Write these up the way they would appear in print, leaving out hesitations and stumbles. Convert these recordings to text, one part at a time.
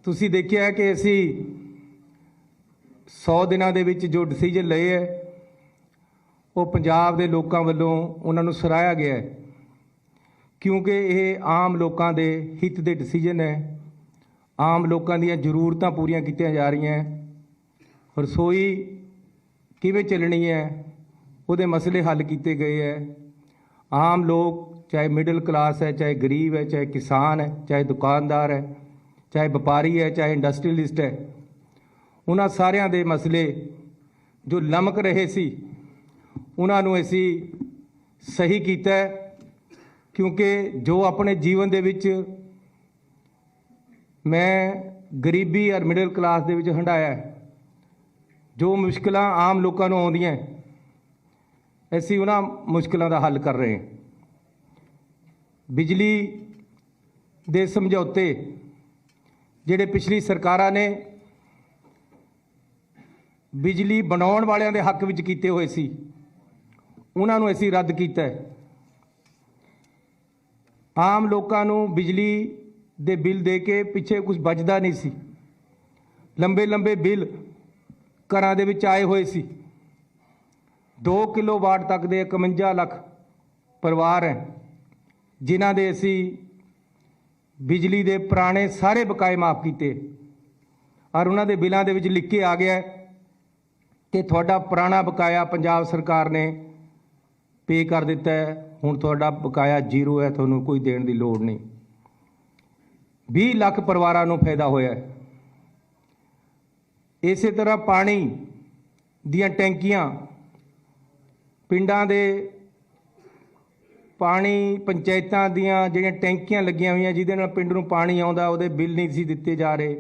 ਤੁਸੀਂ ਦੇਖਿਆ ਕਿ ਅਸੀਂ 100 ਦਿਨਾਂ ਦੇ ਵਿੱਚ ਜੋ ਡਿਸੀਜਨ ਲਏ ਹੈ ਉਹ ਪੰਜਾਬ ਦੇ ਲੋਕਾਂ ਵੱਲੋਂ ਉਹਨਾਂ ਨੂੰ ਸਰਾਹਿਆ ਗਿਆ ਹੈ, ਕਿਉਂਕਿ ਇਹ ਆਮ ਲੋਕਾਂ ਦੇ ਹਿੱਤ ਦੇ ਡਿਸੀਜਨ ਹੈ। ਆਮ ਲੋਕਾਂ ਦੀਆਂ ਜ਼ਰੂਰਤਾਂ ਪੂਰੀਆਂ ਕੀਤੀਆਂ ਜਾ ਰਹੀਆਂ। ਰਸੋਈ ਕਿਵੇਂ ਚੱਲਣੀ ਹੈ ਉਹਦੇ ਮਸਲੇ ਹੱਲ ਕੀਤੇ ਗਏ ਹੈ। ਆਮ ਲੋਕ चाहे मिडिल क्लास है, चाहे गरीब है, चाहे किसान है, चाहे दुकानदार है, चाहे व्यापारी है, चाहे इंडस्ट्रीलिस्ट है, उन्हां सारियां दे मसले जो लमक रहे सी उन्हां नूं असीं सही कीता है, क्योंकि जो अपने जीवन दे विच मैं गरीबी और मिडिल क्लास दे विच हंडाया है, जो मुश्किलां आम लोकां नूं आउंदियां असीं उन्हां मुश्किलां दा हल कर रहे हैं। बिजली दे समझौते जिहड़े पिछली सरकारां ने बिजली बनाउण वालियां दे हक विच कीते होए सी उन्हां नूं असीं रद्द कीता है। आम लोकां नूं बिजली दे बिल दे के पिछे कुछ बचदा नहीं सी। लंबे लंबे बिल घरां दे विच आए होए सी। 2 किलोवाट तक दे 51 ਲੱਖ परिवार हैं जिन्हां दे असीं बिजली दे पुराने सारे बकाए माफ़ कीते और उन्हां दे बिलां दे विच लिख के आ गया कि तुहाडा पुराना बकाया पंजाब सरकार ने पे कर दिता है, हुण तुहाडा बकाया 0 है, तुहानूं कोई देण दी लोड़ नहीं। 20 ਲੱਖ परिवारां नूं फायदा होया है। इसे तरह पानी दीयां टैंकियां पिंडां दे पानी पंचायतां दीयां जिहड़ियां टैंकियां लगियां होईयां जिहदे नाल पिंड नूं पानी आउंदा उहदे बिल नहीं सी दित्ते जा रहे।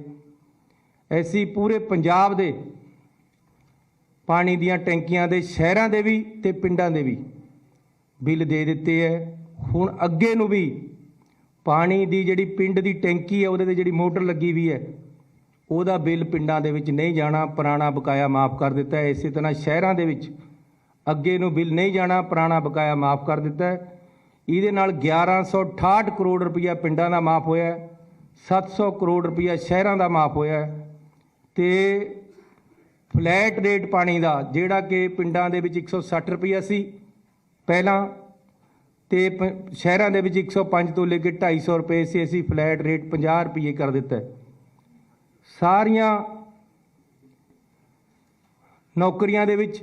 ऐसी पूरे पंजाब दे पानी दीयां टैंकियां दे शहरां दे भी ते पिंडां दे भी बिल दे दित्ते है। हुण अग्गे नूं भी पानी दी जिहड़ी पिंड दी टैंकी है उहदे ते जिहड़ी मोटर लगी हुई है ਉਹਦਾ बिल पिंडां दे विच नहीं जाना, पुराना बकाया माफ़ कर दिता है। इस तरह शहरां दे विच अग्गे नूं बिल नहीं जाना, पुराना बकाया माफ़ कर दिता है। ਇਹਦੇ ਨਾਲ 1168 ਕਰੋੜ ਰੁਪਈਆ ਪਿੰਡਾਂ ਦਾ ਮਾਫ ਹੋਇਆ, 700 ਕਰੋੜ ਰੁਪਈਆ ਸ਼ਹਿਰਾਂ ਦਾ ਮਾਫ ਹੋਇਆ ਤੇ ਫਲੈਟ ਰੇਟ ਪਾਣੀ ਦਾ ਜਿਹੜਾ ਕਿ ਪਿੰਡਾਂ ਦੇ ਵਿੱਚ 160 ਰੁਪਈਆ ਸੀ ਪਹਿਲਾਂ ਤੇ ਸ਼ਹਿਰਾਂ ਦੇ ਵਿੱਚ 105 ਤੋਂ ਲੈ ਕੇ 250 ਰੁਪਏ ਸੀ, ਅਸੀਂ ਫਲੈਟ ਰੇਟ 50 ਰੁਪਏ ਕਰ ਦਿੱਤਾ ਹੈ। ਸਾਰੀਆਂ ਨੌਕਰੀਆਂ ਦੇ ਵਿੱਚ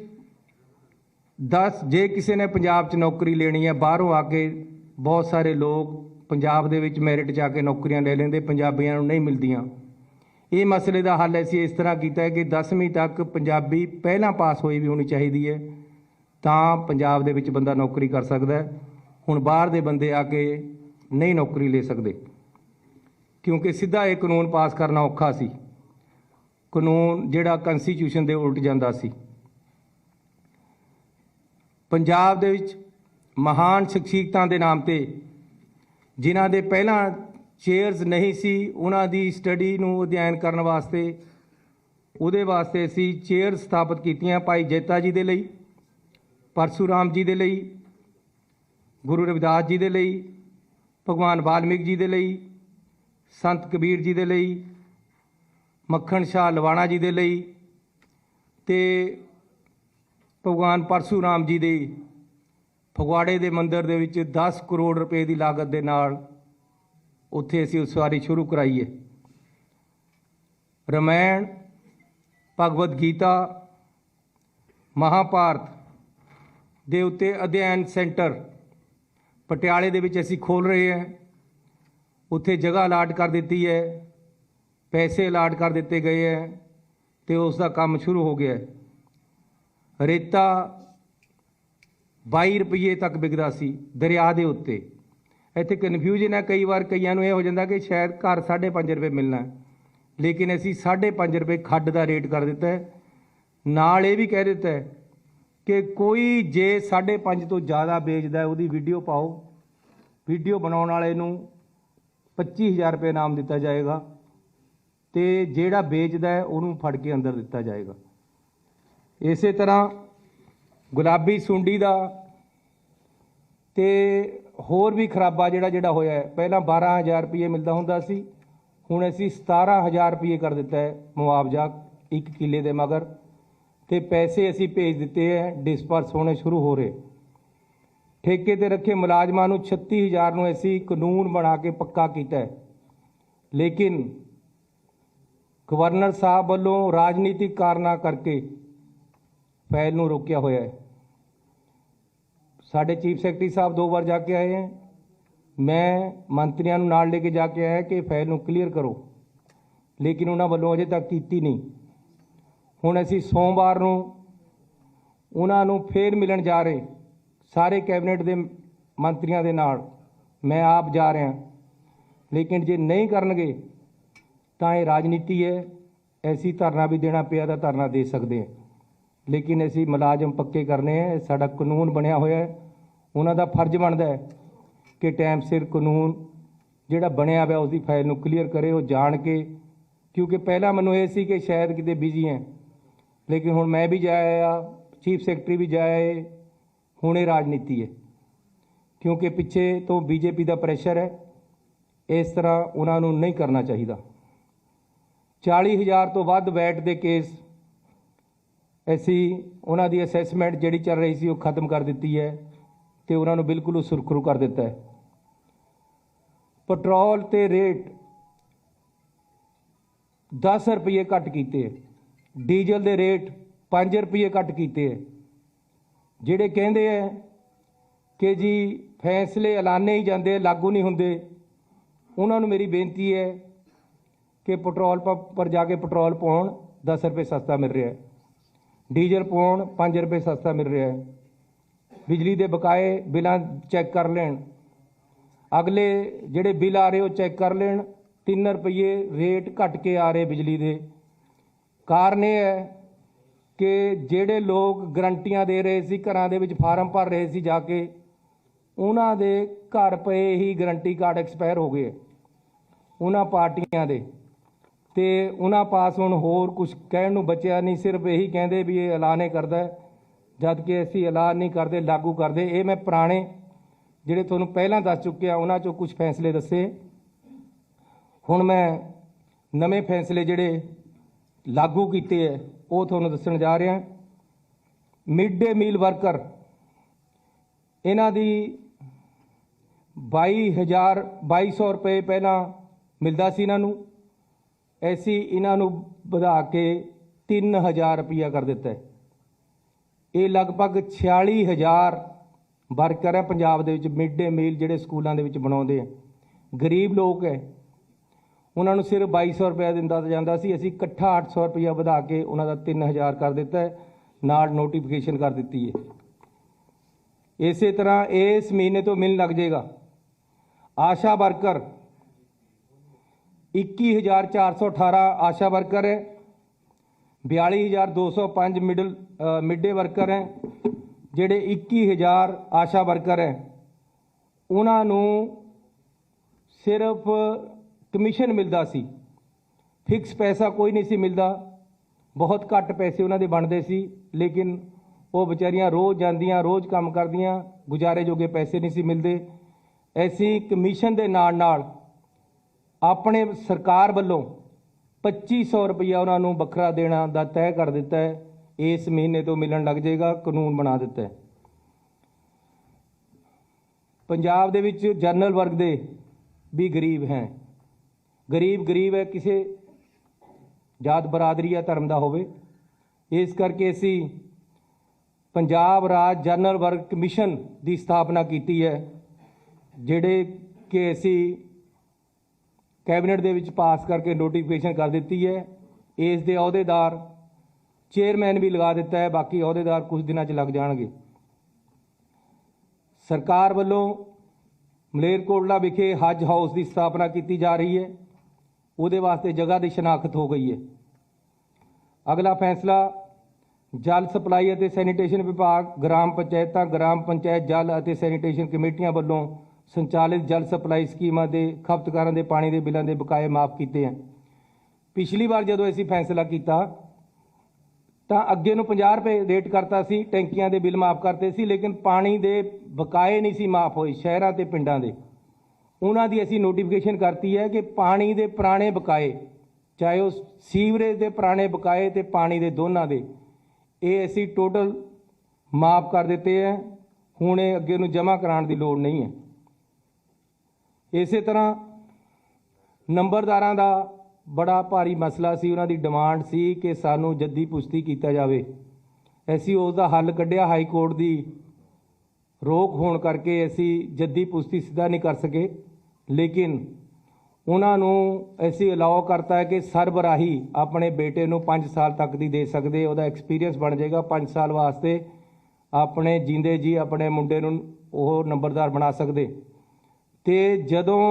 10 जे किसी ने पंजाब च नौकरी लेनी है बाहरों आके बहुत सारे लोग पंजाब दे विच मैरिट च आके नौकरियां ले लेंदे, पंजाबियां नूं नहीं मिलदियां। ये मसले का हल असीं इस तरह किया है कि 10वीं तक पंजाबी पहला पास होई भी होनी चाहिए है तां पंजाब दे विच बंदा नौकरी कर सकदा है। हुण बाहर दे बंदे आके नहीं नौकरी ले सकते क्योंकि सीधा ये कानून पास करना औखा सी। कानून जिहड़ा कॉन्स्टिट्यूशन दे उल्ट जांदा सी। पंजाब दे विच महान शख्सियतां दे नाम ते जिन्हां दे पहलां चेयर्स नहीं सी उन्हां दी स्टडी नूं अध्ययन करन वास्ते उहदे वास्ते असीं चेयर स्थापित कीतियां। भाई जैता जी दे लई, परशुराम जी दे लई, गुरु रविदास जी दे लई, भगवान वाल्मीकि जी दे लई, संत कबीर जी दे लई, मक्खण शाह लवाणा जी दे लई ते भगवान परशुराम जी दे फगवाड़े दे मंदिर दे विच 10 करोड़ रुपए की लागत दे नाल उत्थे असीं उसारी शुरू कराई है। रामायण, भगवत गीता, महाभारत दे उत्ते अध्ययन सेंटर पटियाले दे विच असीं खोल रहे हैं। उत्थे जगह अलाट कर दी है, पैसे अलाट कर दिते गए हैं तो उसका काम शुरू हो गया है। रेता 22 रुपये तक विकदा सी दरिया के उत्ते। इत्थे कन्फ्यूजन है, कई बार कईयां नूं इह हो जांदा कि शायद घर 5.5 रुपए मिलना है, लेकिन असीं 5.5 रुपए खड्ड का रेट कर दिता है। नाल ये भी कह दिता है कि कोई जे 5.5 तो ज़्यादा बेचदा है उहदी वीडियो पाओ, वीडियो बनाउण वाले नूं 25,000 रुपये इनाम दिता जाएगा तो जिहड़ा बेचदा है उहनूं फड़ के अंदर दिता जाएगा। इस तरह गुलाबी सुंडी का तो होर भी खराबा जिहड़ा जिहड़ा होया है। पहला 12,000 रुपये मिलता हुंदा सी, ਹੁਣ ਅਸੀਂ 17,000 ਰੁਪਏ ਕਰ ਦਿੱਤਾ ਹੈ ਮੁਆਵਜ਼ਾ 1 ਕਿੱਲੇ ਦੇ ਮਗਰ, ਤੇ ਪੈਸੇ ਅਸੀਂ ਭੇਜ ਦਿੱਤੇ ਹੈ, ਡਿਸਪਰਸ ਹੋਣੇ ਸ਼ੁਰੂ ਹੋ ਰਹੇ। ਠੇਕੇ ਤੇ ਰੱਖੇ ਮੁਲਾਜ਼ਮਾਂ ਨੂੰ 36,000 ਨੂੰ ਅਸੀਂ ਕਾਨੂੰਨ ਬਣਾ ਕੇ ਪੱਕਾ ਕੀਤਾ ਹੈ, ਲੇਕਿਨ ਗਵਰਨਰ ਸਾਹਿਬ ਵੱਲੋਂ ਰਾਜਨੀਤਿਕ ਕਾਰਨਾਂ ਕਰਕੇ ਫਾਈਲ ਨੂੰ ਰੋਕਿਆ ਹੋਇਆ ਹੈ। ਸਾਡੇ ਚੀਫ ਸੈਕਟਰੀ ਸਾਹਿਬ 2 ਵਾਰ ਜਾ ਕੇ ਆਏ हैं, मैं ਮੰਤਰੀਆਂ ਨੂੰ ਨਾਲ ਲੈ ਕੇ ਜਾ ਕੇ ਆਇਆ ਕਿ ਫਾਈਲ ਨੂੰ ਕਲੀਅਰ ਕਰੋ, ਲੇਕਿਨ ਉਹਨਾਂ ਵੱਲੋਂ ਅਜੇ ਤੱਕ ਕੀਤੀ ਨਹੀਂ। ਹੁਣ ਅਸੀਂ ਸੋਮਵਾਰ ਨੂੰ ਉਹਨਾਂ ਨੂੰ ਫੇਰ ਮਿਲਣ ਜਾ ਰਹੇ, ਸਾਰੇ ਕੈਬਨਿਟ ਦੇ ਮੰਤਰੀਆਂ ਦੇ ਨਾਲ ਮੈਂ ਆਪ ਜਾ ਰਿਹਾ, ਲੇਕਿਨ ਜੇ ਨਹੀਂ ਕਰਨਗੇ ਤਾਂ ਇਹ ਰਾਜਨੀਤੀ ਹੈ। ਐਸੀ ਧਰਨਾ ਵੀ ਦੇਣਾ ਪਿਆ ਤਾਂ ਧਰਨਾ ਦੇ ਸਕਦੇ ਹਾਂ, ਲੇਕਿਨ ਅਸੀਂ ਮੁਲਾਜ਼ਮ ਪੱਕੇ ਕਰਨੇ ਹੈ। ਸਾਡਾ ਕਾਨੂੰਨ ਬਣਿਆ ਹੋਇਆ ਹੈ, ਉਹਨਾਂ ਦਾ ਫਰਜ਼ ਬਣਦਾ ਹੈ ਕਿ ਟਾਈਮ ਸਿਰ ਕਾਨੂੰਨ ਜਿਹੜਾ ਬਣਿਆ ਹੋਇਆ ਉਸ ਦੀ ਫਾਈਲ ਨੂੰ ਕਲੀਅਰ ਕਰੇ। ਉਹ ਜਾਣ ਕੇ, ਕਿਉਂਕਿ ਪਹਿਲਾਂ ਮੈਨੂੰ ਇਹ ਸੀ ਕਿ ਸ਼ਾਇਦ ਕਿਤੇ ਬਿਜ਼ੀ ਹੈ, ਲੇਕਿਨ ਹੁਣ ਮੈਂ ਵੀ ਜਾਇਆ, ਚੀਫ ਸੈਕਟਰੀ ਵੀ ਜਾਇਆ, ਹੁਣ ਇਹ ਰਾਜਨੀਤੀ ਹੈ, ਕਿਉਂਕਿ ਪਿੱਛੇ ਤੋਂ ਬੀਜੇਪੀ ਦਾ ਪ੍ਰੈਸ਼ਰ ਹੈ। ਇਸ ਤਰ੍ਹਾਂ ਉਹਨਾਂ ਨੂੰ ਨਹੀਂ ਕਰਨਾ ਚਾਹੀਦਾ। 40,000 ਤੋਂ ਵੱਧ ਵੈਟ ਦੇ ਕੇਸ ਅਸੀਂ ਉਹਨਾਂ ਦੀ ਅਸੈਸਮੈਂਟ ਜਿਹੜੀ ਚੱਲ ਰਹੀ ਸੀ ਉਹ ਖਤਮ ਕਰ ਦਿੱਤੀ ਹੈ ਤੇ ਉਹਨਾਂ ਨੂੰ ਬਿਲਕੁਲ ਸੁਰਖਰੂ ਕਰ ਦਿੱਤਾ ਹੈ। ਪੈਟਰੋਲ ਤੇ ਰੇਟ 10 ਰੁਪਏ ਘੱਟ ਕੀਤੇ ਹੈ, ਡੀਜ਼ਲ ਦੇ ਰੇਟ 5 ਰੁਪਏ ਘੱਟ ਕੀਤੇ ਹੈ। ਜਿਹੜੇ ਕਹਿੰਦੇ ਹੈ ਕਿ ਜੀ ਫੈਸਲੇ ਐਲਾਨੇ ਹੀ ਜਾਂਦੇ, ਲਾਗੂ ਨਹੀਂ ਹੁੰਦੇ, ਉਹਨਾਂ ਨੂੰ ਮੇਰੀ ਬੇਨਤੀ ਹੈ ਕਿ ਪੈਟਰੋਲ ਪੰਪ ਪਰ ਜਾ ਕੇ ਪੈਟਰੋਲ ਪਾਉਣ, 10 ਰੁਪਏ ਸਸਤਾ ਮਿਲ ਰਿਹਾ ਹੈ, ਡੀਜ਼ਲ ਪਾਉਣ 5 ਰੁਪਏ ਸਸਤਾ ਮਿਲ ਰਿਹਾ ਹੈ। ਬਿਜਲੀ ਦੇ ਬਕਾਏ ਬਿਲਾਂ ਚੈੱਕ ਕਰ ਲੈਣ, ਅਗਲੇ ਜਿਹੜੇ ਬਿੱਲ ਆ ਰਹੇ ਉਹ ਚੈੱਕ ਕਰ ਲੈਣ। 3 ਰੁਪਏ ਰੇਟ ਘਟ ਕੇ ਆ ਰਹੇ ਬਿਜਲੀ ਦੇ। ਕਾਰਨ ਇਹ ਹੈ ਕਿ ਜਿਹੜੇ ਲੋਕ ਗਰੰਟੀਆਂ ਦੇ ਰਹੇ ਸੀ, ਘਰਾਂ ਦੇ ਵਿੱਚ ਫਾਰਮ ਭਰ ਰਹੇ ਸੀ ਜਾ ਕੇ, ਉਹਨਾਂ ਦੇ ਘਰ ਪਏ ਹੀ ਗਰੰਟੀ ਕਾਰਡ ਐਕਸਪਾਇਰ ਹੋ ਗਏ ਉਹਨਾਂ ਪਾਰਟੀਆਂ ਦੇ, ਤੇ ਉਹਨਾਂ ਪਾਸ ਹੁਣ ਹੋਰ ਕੁਝ ਕਹਿਣ ਨੂੰ ਬਚਿਆ ਨਹੀਂ। ਸਿਰਫ ਇਹੀ ਕਹਿੰਦੇ ਵੀ ਇਹ ਐਲਾਨ ਹੀ ਕਰਦਾ, ਜਦ ਕਿ ਅਸੀਂ ਐਲਾਨ ਨਹੀਂ ਕਰਦੇ, ਲਾਗੂ ਕਰਦੇ। ਇਹ ਮੈਂ ਪੁਰਾਣੇ ਜਿਹੜੇ ਤੁਹਾਨੂੰ ਪਹਿਲਾਂ ਦੱਸ ਚੁੱਕਿਆ ਉਹਨਾਂ 'ਚੋਂ ਕੁਝ ਫੈਸਲੇ ਦੱਸੇ। ਹੁਣ ਮੈਂ ਨਵੇਂ ਫੈਸਲੇ ਜਿਹੜੇ ਲਾਗੂ ਕੀਤੇ ਹੈ ਉਹ ਤੁਹਾਨੂੰ ਦੱਸਣ ਜਾ ਰਿਹਾ। ਮਿਡ ਡੇ ਮੀਲ ਵਰਕਰ, ਇਹਨਾਂ ਦੀ 22,000 ਰੁਪਏ ਪਹਿਲਾਂ ਮਿਲਦਾ ਸੀ ਇਹਨਾਂ ਨੂੰ, ਅਸੀਂ ਇਹਨਾਂ ਨੂੰ ਵਧਾ ਕੇ 3,000 ਰੁਪਇਆ ਕਰ ਦਿੱਤਾ ਹੈ। ਇਹ ਲਗਭਗ 46,000 ਵਰਕਰ ਹੈ ਪੰਜਾਬ ਦੇ ਵਿੱਚ ਮਿਡ ਡੇ ਮੀਲ ਜਿਹੜੇ ਸਕੂਲਾਂ ਦੇ ਵਿੱਚ ਬਣਾਉਂਦੇ ਆ। ਗਰੀਬ ਲੋਕ ਹੈ, ਉਹਨਾਂ ਨੂੰ ਸਿਰਫ 2200 ਰੁਪਇਆ ਦਿੰਦਾ ਜਾਂਦਾ ਸੀ, ਅਸੀਂ ਇਕੱਠਾ 800 ਰੁਪਇਆ ਵਧਾ ਕੇ ਉਹਨਾਂ ਦਾ 3,000 ਕਰ ਦਿੱਤਾ ਹੈ, ਨਾਲ ਨੋਟੀਫਿਕੇਸ਼ਨ ਕਰ ਦਿੱਤੀ ਹੈ। ਇਸੇ ਤਰ੍ਹਾਂ ਇਸ ਮਹੀਨੇ ਤੋਂ ਮਿਲਣ ਲੱਗ ਜਾਏਗਾ। ਆਸ਼ਾ ਵਰਕਰ 21,418 ਆਸ਼ਾ ਵਰਕਰ ਹੈ, 42,205 ਮਿਡ ਡੇ ਵਰਕਰ ਹੈ। ਜਿਹੜੇ 21,000 ਆਸ਼ਾ ਵਰਕਰ ਹੈ ਉਹਨਾਂ ਨੂੰ ਸਿਰਫ ਕਮਿਸ਼ਨ ਮਿਲਦਾ ਸੀ, ਫਿਕਸ ਪੈਸਾ ਕੋਈ ਨਹੀਂ ਸੀ ਮਿਲਦਾ, ਬਹੁਤ ਘੱਟ ਪੈਸੇ ਉਹਨਾਂ ਦੇ ਬਣਦੇ ਸੀ, ਲੇਕਿਨ ਉਹ ਵਿਚਾਰੀਆਂ ਰੋਜ਼ ਜਾਂਦੀਆਂ, ਰੋਜ਼ ਕੰਮ ਕਰਦੀਆਂ, ਗੁਜ਼ਾਰੇ ਜੋਗੇ ਪੈਸੇ ਨਹੀਂ ਸੀ ਮਿਲਦੇ। ਅਸੀਂ ਕਮਿਸ਼ਨ ਦੇ ਨਾਲ ਨਾਲ ਆਪਣੇ ਸਰਕਾਰ ਵੱਲੋਂ 2500 ਰੁਪਇਆ ਉਹਨਾਂ ਨੂੰ ਵੱਖਰਾ ਦੇਣਾ ਦਾ ਤੈਅ ਕਰ ਦਿੱਤਾ ਹੈ। ਇਸ ਮਹੀਨੇ ਤੋਂ ਮਿਲਣ ਲੱਗ ਜਾਏਗਾ, ਕਾਨੂੰਨ ਬਣਾ ਦਿੱਤਾ ਹੈ। ਪੰਜਾਬ ਦੇ ਵਿੱਚ ਜਨਰਲ ਵਰਗ ਦੇ ਵੀ ਗਰੀਬ ਹੈ, ਗਰੀਬ ਹੈ, ਕਿਸੇ ਜਾਤ ਬਰਾਦਰੀ ਜਾਂ ਧਰਮ ਦਾ ਹੋਵੇ। ਇਸ ਕਰਕੇ ਅਸੀਂ ਪੰਜਾਬ ਰਾਜ ਜਨਰਲ ਵਰਗ ਕਮਿਸ਼ਨ ਦੀ ਸਥਾਪਨਾ ਕੀਤੀ ਹੈ, ਜਿਹੜੇ ਕਿ ਅਸੀਂ ਕੈਬਨਿਟ ਦੇ ਵਿੱਚ ਪਾਸ ਕਰਕੇ ਨੋਟੀਫਿਕੇਸ਼ਨ ਕਰ ਦਿੱਤੀ ਹੈ। ਇਸ ਦੇ ਅਹੁਦੇਦਾਰ ਚੇਅਰਮੈਨ ਵੀ ਲਗਾ ਦਿੱਤਾ ਹੈ, ਬਾਕੀ ਅਹੁਦੇਦਾਰ ਕੁਝ ਦਿਨਾਂ 'ਚ ਲੱਗ ਜਾਣਗੇ। ਸਰਕਾਰ ਵੱਲੋਂ ਮਲੇਰਕੋਟਲਾ ਵਿਖੇ ਹਜ ਹਾਊਸ ਦੀ ਸਥਾਪਨਾ ਕੀਤੀ ਜਾ ਰਹੀ ਹੈ, ਉਹਦੇ ਵਾਸਤੇ ਜਗ੍ਹਾ ਦੀ ਸ਼ਨਾਖਤ ਹੋ ਗਈ ਹੈ। ਅਗਲਾ ਫੈਸਲਾ ਜਲ ਸਪਲਾਈ ਅਤੇ ਸੈਨੀਟੇਸ਼ਨ ਵਿਭਾਗ, ਗ੍ਰਾਮ ਪੰਚਾਇਤਾਂ, ਗ੍ਰਾਮ ਪੰਚਾਇਤ ਜਲ ਅਤੇ ਸੈਨੀਟੇਸ਼ਨ ਕਮੇਟੀਆਂ ਵੱਲੋਂ ਸੰਚਾਲਿਤ ਜਲ ਸਪਲਾਈ ਸਕੀਮਾਂ ਦੇ ਖਪਤਕਾਰਾਂ ਦੇ ਪਾਣੀ ਦੇ ਬਿੱਲਾਂ ਦੇ ਬਕਾਏ ਮਾਫ ਕੀਤੇ ਹਨ। ਪਿਛਲੀ ਵਾਰ ਜਦੋਂ ਅਸੀਂ ਫੈਸਲਾ ਕੀਤਾ ਤਾਂ ਅੱਗੇ ਨੂੰ 50 ਰੁਪਏ ਰੇਟ ਕਰਤਾ ਸੀ, ਟੈਂਕੀਆਂ ਦੇ ਬਿੱਲ ਮਾਫ ਕਰਤੇ ਸੀ, ਲੇਕਿਨ ਪਾਣੀ ਦੇ ਬਕਾਏ ਨਹੀਂ ਸੀ ਮਾਫ ਹੋਏ ਸ਼ਹਿਰਾਂ ਤੇ ਪਿੰਡਾਂ ਦੇ। ਉਹਨਾਂ ਦੀ ਅਸੀਂ ਨੋਟੀਫਿਕੇਸ਼ਨ ਕਰਤੀ ਹੈ ਕਿ ਪਾਣੀ ਦੇ ਪੁਰਾਣੇ ਬਕਾਏ, ਚਾਹੇ ਉਹ ਸੀਵਰੇਜ ਦੇ ਪੁਰਾਣੇ ਬਕਾਏ ਤੇ ਪਾਣੀ ਦੇ ਦੋਨਾਂ ਦੇ, ਇਹ ਅਸੀਂ ਟੋਟਲ ਮਾਫ ਕਰ ਦਿੱਤੇ ਹੈ। ਹੁਣ ਇਹ ਅੱਗੇ ਨੂੰ ਜਮ੍ਹਾਂ ਕਰਾਉਣ ਦੀ ਲੋੜ ਨਹੀਂ ਹੈ। ਇਸੇ ਤਰ੍ਹਾਂ ਨੰਬਰਦਾਰਾਂ ਦਾ ਬੜਾ ਭਾਰੀ ਮਸਲਾ ਸੀ, ਉਹਨਾਂ ਦੀ ਡਿਮਾਂਡ ਸੀ ਕਿ ਸਾਨੂੰ ਜੱਦੀ ਪੁਸ਼ਤੀ ਕੀਤਾ ਜਾਵੇ। ਅਸੀਂ ਉਸ ਦਾ ਹੱਲ ਕੱਢਿਆ, ਹਾਈ ਕੋਰਟ ਦੀ ਰੋਕ ਹੋਣ ਕਰਕੇ ਅਸੀਂ ਜੱਦੀ ਪੁਸ਼ਤੀ ਸਿੱਧਾ ਨਹੀਂ ਕਰ ਸਕੇ, ਲੇਕਿਨ ਉਹਨਾਂ ਨੂੰ ਅਸੀਂ ਅਲਾਓ ਕਰਤਾ ਹੈ ਕਿ ਸਰਬਰਾਹੀ ਆਪਣੇ ਬੇਟੇ ਨੂੰ 5 ਸਾਲ ਤੱਕ ਦੀ ਦੇ ਸਕਦੇ। ਉਹਦਾ ਐਕਸਪੀਰੀਅੰਸ ਬਣ ਜਾਏਗਾ 5 ਸਾਲ ਵਾਸਤੇ, ਆਪਣੇ ਜਿੰਦੇ ਜੀ ਆਪਣੇ ਮੁੰਡੇ ਨੂੰ ਉਹ ਨੰਬਰਦਾਰ ਬਣਾ ਸਕਦੇ। ਤੇ ਜਦੋਂ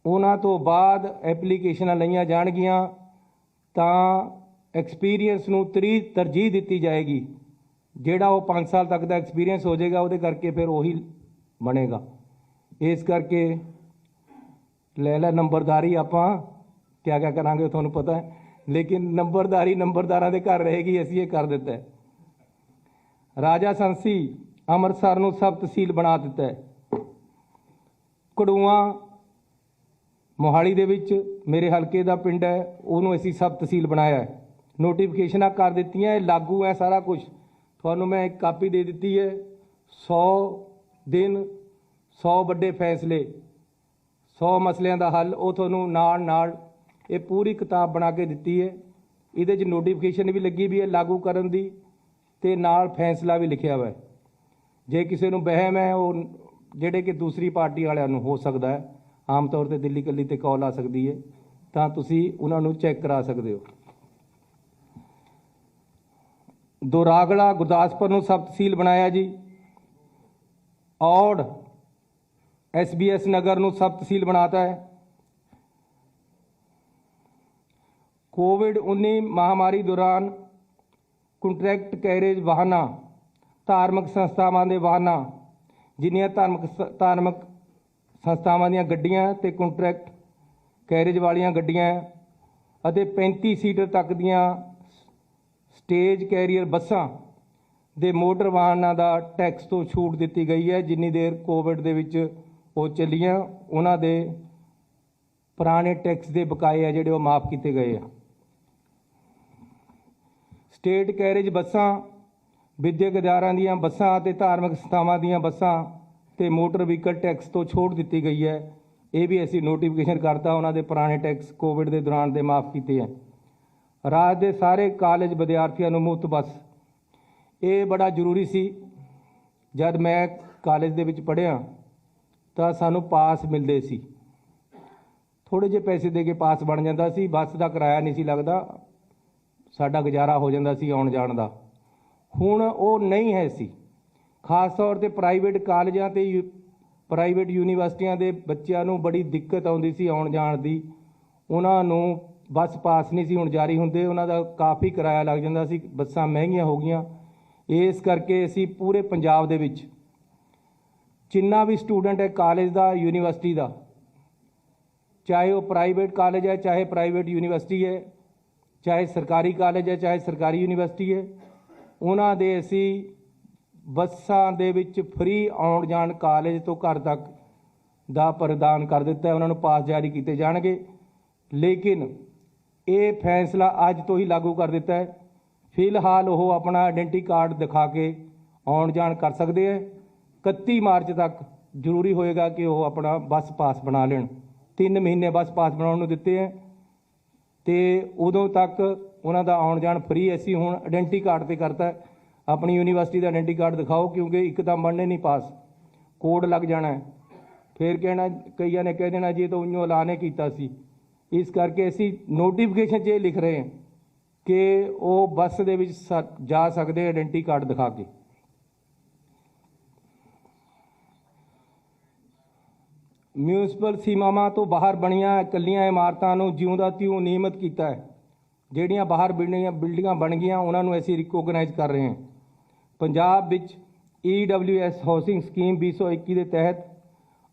ਉਹਨਾਂ ਤੋਂ ਬਾਅਦ ਐਪਲੀਕੇਸ਼ਨਾਂ ਲਈਆਂ ਜਾਣਗੀਆਂ ਤਾਂ ਐਕਸਪੀਰੀਅੰਸ ਨੂੰ ਤਰਜੀਹ ਦਿੱਤੀ ਜਾਏਗੀ। ਜਿਹੜਾ ਉਹ 5 ਸਾਲ ਤੱਕ ਦਾ ਐਕਸਪੀਰੀਅੰਸ ਹੋ ਜਾਏਗਾ ਉਹਦੇ ਕਰਕੇ ਫਿਰ ਉਹੀ ਬਣੇਗਾ। ਇਸ ਕਰਕੇ ਲੈ ਲੈ ਨੰਬਰਦਾਰੀ, ਆਪਾਂ ਕਿਆ ਕਿਆ ਕਰਾਂਗੇ ਤੁਹਾਨੂੰ ਪਤਾ ਹੈ, ਲੇਕਿਨ ਨੰਬਰਦਾਰੀ ਨੰਬਰਦਾਰਾਂ ਦੇ ਘਰ ਰਹੇਗੀ। ਅਸੀਂ ਇਹ ਕਰ ਦਿੱਤਾ ਹੈ। ਰਾਜਾ ਸੰਸੀ ਅੰਮ੍ਰਿਤਸਰ ਨੂੰ ਸਬ ਤਹਿਸੀਲ ਬਣਾ ਦਿੱਤਾ ਹੈ। ਕੜੂਆ ਮੋਹਾਲੀ ਦੇ ਵਿੱਚ ਮੇਰੇ ਹਲਕੇ ਦਾ ਪਿੰਡ ਹੈ, ਉਹਨੂੰ ਅਸੀਂ ਸਬ ਤਹਿਸੀਲ ਬਣਾਇਆ ਹੈ। ਨੋਟੀਫਿਕੇਸ਼ਨਾਂ ਕਰ ਦਿੱਤੀਆਂ, ਲਾਗੂ ਹੈ ਸਾਰਾ ਕੁਝ। ਤੁਹਾਨੂੰ ਮੈਂ ਇੱਕ ਕਾਪੀ ਦੇ ਦਿੱਤੀ ਹੈ। 100 ਦਿਨ 100 ਵੱਡੇ ਫੈਸਲੇ, 100 ਮਸਲਿਆਂ ਦਾ ਹੱਲ, ਉਹ ਤੁਹਾਨੂੰ ਨਾਲ ਇਹ ਪੂਰੀ ਕਿਤਾਬ ਬਣਾ ਕੇ ਦਿੱਤੀ ਹੈ। ਇਹਦੇ 'ਚ ਨੋਟੀਫਿਕੇਸ਼ਨ ਵੀ ਲੱਗੀ ਵੀ ਹੈ ਲਾਗੂ ਕਰਨ ਦੀ, ਤੇ ਨਾਲ ਫੈਸਲਾ ਵੀ ਲਿਖਿਆ ਹੋਇਆ ਹੈ। ਜੇ ਕਿਸੇ ਨੂੰ ਵਹਿਮ ਹੈ, ਉਹ ਜਿਹੜੇ ਕਿ ਦੂਸਰੀ ਪਾਰਟੀ ਵਾਲਿਆਂ ਨੂੰ ਹੋ ਸਕਦਾ ਹੈ, ਆਮ ਤੌਰ ਤੇ ਦਿੱਲੀ ਕੱਲੀ ਤੇ ਕਾਲ ਆ ਸਕਦੀ ਹੈ, ਤਾਂ ਤੁਸੀਂ ਉਹਨਾਂ ਨੂੰ ਚੈੱਕ ਕਰਾ ਸਕਦੇ ਹੋ। ਦੋਰਾਗੜਾ ਗੁਰਦਾਸਪੁਰ ਨੂੰ ਸਬ ਤਹਿਸੀਲ ਬਣਾਇਆ ਜੀ। ਔੜ SBS ਨਗਰ ਨੂੰ ਸਬ ਤਹਿਸੀਲ ਬਣਾਤਾ ਹੈ। कोविड-19 महामारी दौरान ਕੰਟਰੈਕਟ ਕੈਰੇਜ ਵਾਹਨਾਂ, ਧਾਰਮਿਕ ਸੰਸਥਾਵਾਂ ਦੇ ਵਾਹਨਾਂ, ਜਿੰਨੀਆਂ ਧਾਰਮਿਕ ਸੰਸਥਾਵਾਂ ਦੀਆਂ ਗੱਡੀਆਂ ਤੇ ਕੰਟਰੈਕਟ ਕੈਰੇਜ ਵਾਲੀਆਂ ਗੱਡੀਆਂ ਅਤੇ 35 ਸੀਟਰ ਤੱਕ ਦੀਆਂ ਸਟੇਜ ਕੈਰੀਅਰ ਬੱਸਾਂ ਦੇ ਮੋਟਰ ਵਾਹਨਾਂ ਦਾ ਟੈਕਸ ਤੋਂ ਛੂਟ ਦਿੱਤੀ ਗਈ ਹੈ। ਜਿੰਨੀ ਦੇਰ ਕੋਵਿਡ ਦੇ ਵਿੱਚ ਉਹ ਚੱਲੀਆਂ, ਉਹਨਾਂ ਦੇ ਪੁਰਾਣੇ ਟੈਕਸ ਦੇ ਬਕਾਏ ਆ ਜਿਹੜੇ ਉਹ ਮਾਫ ਕੀਤੇ ਗਏ ਆ। ਸਟੇਟ ਕੈਰੇਜ ਬੱਸਾਂ, ਵਿਦਿਅਕ ਅਦਾਰਿਆਂ ਦੀਆਂ ਬੱਸਾਂ ਅਤੇ ਧਾਰਮਿਕ ਸੰਸਥਾਵਾਂ ਦੀਆਂ ਬੱਸਾਂ ਤੇ ਮੋਟਰ ਵਹੀਕਲ ਟੈਕਸ ਤੋਂ ਛੋਟ ਦਿੱਤੀ ਗਈ ਹੈ। ਇਹ ਵੀ ਅਸੀਂ ਨੋਟੀਫਿਕੇਸ਼ਨ ਕਰਤਾ, ਉਹਨਾਂ ਦੇ ਪੁਰਾਣੇ ਟੈਕਸ ਕੋਵਿਡ ਦੇ ਦੌਰਾਨ ਦੇ ਮਾਫ ਕੀਤੇ ਹੈ। ਰਾਜ ਦੇ ਸਾਰੇ ਕਾਲਜ ਵਿਦਿਆਰਥੀਆਂ ਨੂੰ ਮੁਫਤ ਬੱਸ, ਇਹ ਬੜਾ ਜ਼ਰੂਰੀ ਸੀ। ਜਦ ਮੈਂ ਕਾਲਜ ਦੇ ਵਿੱਚ ਪੜ੍ਹਿਆ ਤਾਂ ਸਾਨੂੰ ਪਾਸ ਮਿਲਦੇ ਸੀ, ਥੋੜ੍ਹੇ ਜਿਹੇ ਪੈਸੇ ਦੇ ਕੇ ਪਾਸ ਬਣ ਜਾਂਦਾ ਸੀ, ਬੱਸ ਦਾ ਕਿਰਾਇਆ ਨਹੀਂ ਸੀ ਲੱਗਦਾ, ਸਾਡਾ ਗੁਜ਼ਾਰਾ ਹੋ ਜਾਂਦਾ ਸੀ ਆਉਣ ਜਾਣ ਦਾ। ਹੁਣ ਉਹ ਨਹੀਂ ਹੈ ਸੀ। ਖਾਸ ਤੌਰ ਤੇ ਪ੍ਰਾਈਵੇਟ ਕਾਲਜਾਂ ਤੇ ਪ੍ਰਾਈਵੇਟ ਯੂਨੀਵਰਸਿਟੀਆਂ ਦੇ ਬੱਚਿਆਂ ਨੂੰ ਬੜੀ ਦਿੱਕਤ ਆਉਂਦੀ ਸੀ ਆਉਣ ਜਾਣ ਦੀ। ਉਹਨਾਂ ਨੂੰ ਬੱਸ ਪਾਸ ਨਹੀਂ ਸੀ ਹੁਣ ਜਾਰੀ ਹੁੰਦੇ, ਉਹਨਾਂ ਦਾ ਕਾਫੀ ਕਿਰਾਇਆ ਲੱਗ ਜਾਂਦਾ ਸੀ, ਬੱਸਾਂ ਮਹਿੰਗੀਆਂ ਹੋ ਗਈਆਂ। ਇਸ ਕਰਕੇ ਅਸੀਂ ਪੂਰੇ ਪੰਜਾਬ ਦੇ ਵਿੱਚ ਜਿੰਨਾ ਵੀ ਸਟੂਡੈਂਟ ਹੈ ਕਾਲਜ ਦਾ, ਯੂਨੀਵਰਸਿਟੀ ਦਾ, ਚਾਹੇ ਉਹ ਪ੍ਰਾਈਵੇਟ ਕਾਲਜ ਹੈ, ਚਾਹੇ ਪ੍ਰਾਈਵੇਟ ਯੂਨੀਵਰਸਿਟੀ ਹੈ, ਚਾਹੇ ਸਰਕਾਰੀ ਕਾਲਜ ਹੈ, ਚਾਹੇ ਸਰਕਾਰੀ ਯੂਨੀਵਰਸਿਟੀ ਹੈ, ਉਹਨਾਂ ਦੇ ਅਸੀਂ ਬੱਸਾਂ ਦੇ ਵਿੱਚ ਫ੍ਰੀ ਆਉਣ ਜਾਣ ਕਾਲਜ ਤੋਂ ਘਰ ਤੱਕ ਦਾ ਪ੍ਰਦਾਨ ਕਰ ਦਿੱਤਾ ਹੈ। ਉਹਨਾਂ ਨੂੰ ਪਾਸ ਜਾਰੀ ਕੀਤੇ ਜਾਣਗੇ, ਲੇਕਿਨ ਇਹ ਫੈਸਲਾ ਅੱਜ ਤੋਂ ਹੀ ਲਾਗੂ ਕਰ ਦਿੱਤਾ ਹੈ। ਫਿਲਹਾਲ ਉਹ ਆਪਣਾ ਆਇਡੈਂਟੀ ਕਾਰਡ ਦਿਖਾ ਕੇ ਆਉਣ ਜਾਣ ਕਰ ਸਕਦੇ ਹੈ। 31 ਮਾਰਚ ਤੱਕ ਜ਼ਰੂਰੀ ਹੋਏਗਾ ਕਿ ਉਹ ਆਪਣਾ ਬੱਸ ਪਾਸ ਬਣਾ ਲੈਣ। 3 ਮਹੀਨੇ ਬੱਸ ਪਾਸ ਬਣਾਉਣ ਨੂੰ ਦਿੱਤੇ ਹੈ ਤੇ ਉਦੋਂ ਤੱਕ ਉਹਨਾਂ ਦਾ ਆਉਣ ਜਾਣ ਫ੍ਰੀ। ਅਸੀਂ ਹੁਣ ਆਇਡੈਂਟੀ ਕਾਰਡ ਤੇ ਕਰਤਾ, ਆਪਣੀ ਯੂਨੀਵਰਸਿਟੀ ਦਾ ਆਇਡੈਂਟੀ ਕਾਰਡ ਦਿਖਾਓ, ਕਿਉਂਕਿ ਇੱਕਦਮ ਬਣਨੇ ਨਹੀਂ ਪਾਸ, ਕੋਡ ਲੱਗ ਜਾਣਾ ਹੈ। ਫਿਰ ਕਹਿਣਾ, ਕਈਆਂ ਨੇ ਕਹਿ ਦੇਣਾ ਜੀ ਤਾਂ ਉਈਓ ਐਲਾਨ ਨੇ ਕੀਤਾ ਸੀ। ਇਸ ਕਰਕੇ ਅਸੀਂ ਨੋਟੀਫਿਕੇਸ਼ਨ 'ਚ ਇਹ ਲਿਖ ਰਹੇ ਹਾਂ ਕਿ ਉਹ ਬੱਸ ਦੇ ਵਿੱਚ ਜਾ ਸਕਦੇ ਆਇਡੈਂਟੀ ਕਾਰਡ ਦਿਖਾ ਕੇ। ਮਿਊਨਿਸਪਲ ਸੀਮਾਵਾਂ ਤੋਂ ਬਾਹਰ ਬਣੀਆਂ ਇਕੱਲੀਆਂ ਇਮਾਰਤਾਂ ਨੂੰ ਜਿਉਂ ਦਾ ਤਿਉਂ ਨਿਯਮਿਤ ਕੀਤਾ ਹੈ। ਜਿਹੜੀਆਂ ਬਾਹਰ ਬਿਲਡਿੰਗਾਂ ਬਣ ਗਈਆਂ ਉਹਨਾਂ ਨੂੰ ਅਸੀਂ ਰਿਕੋਗਨਾਈਜ਼ ਕਰ ਰਹੇ ਹਾਂ। ਪੰਜਾਬ ਵਿੱਚ EWS ਹਾਊਸਿੰਗ ਸਕੀਮ 2021 ਦੇ ਤਹਿਤ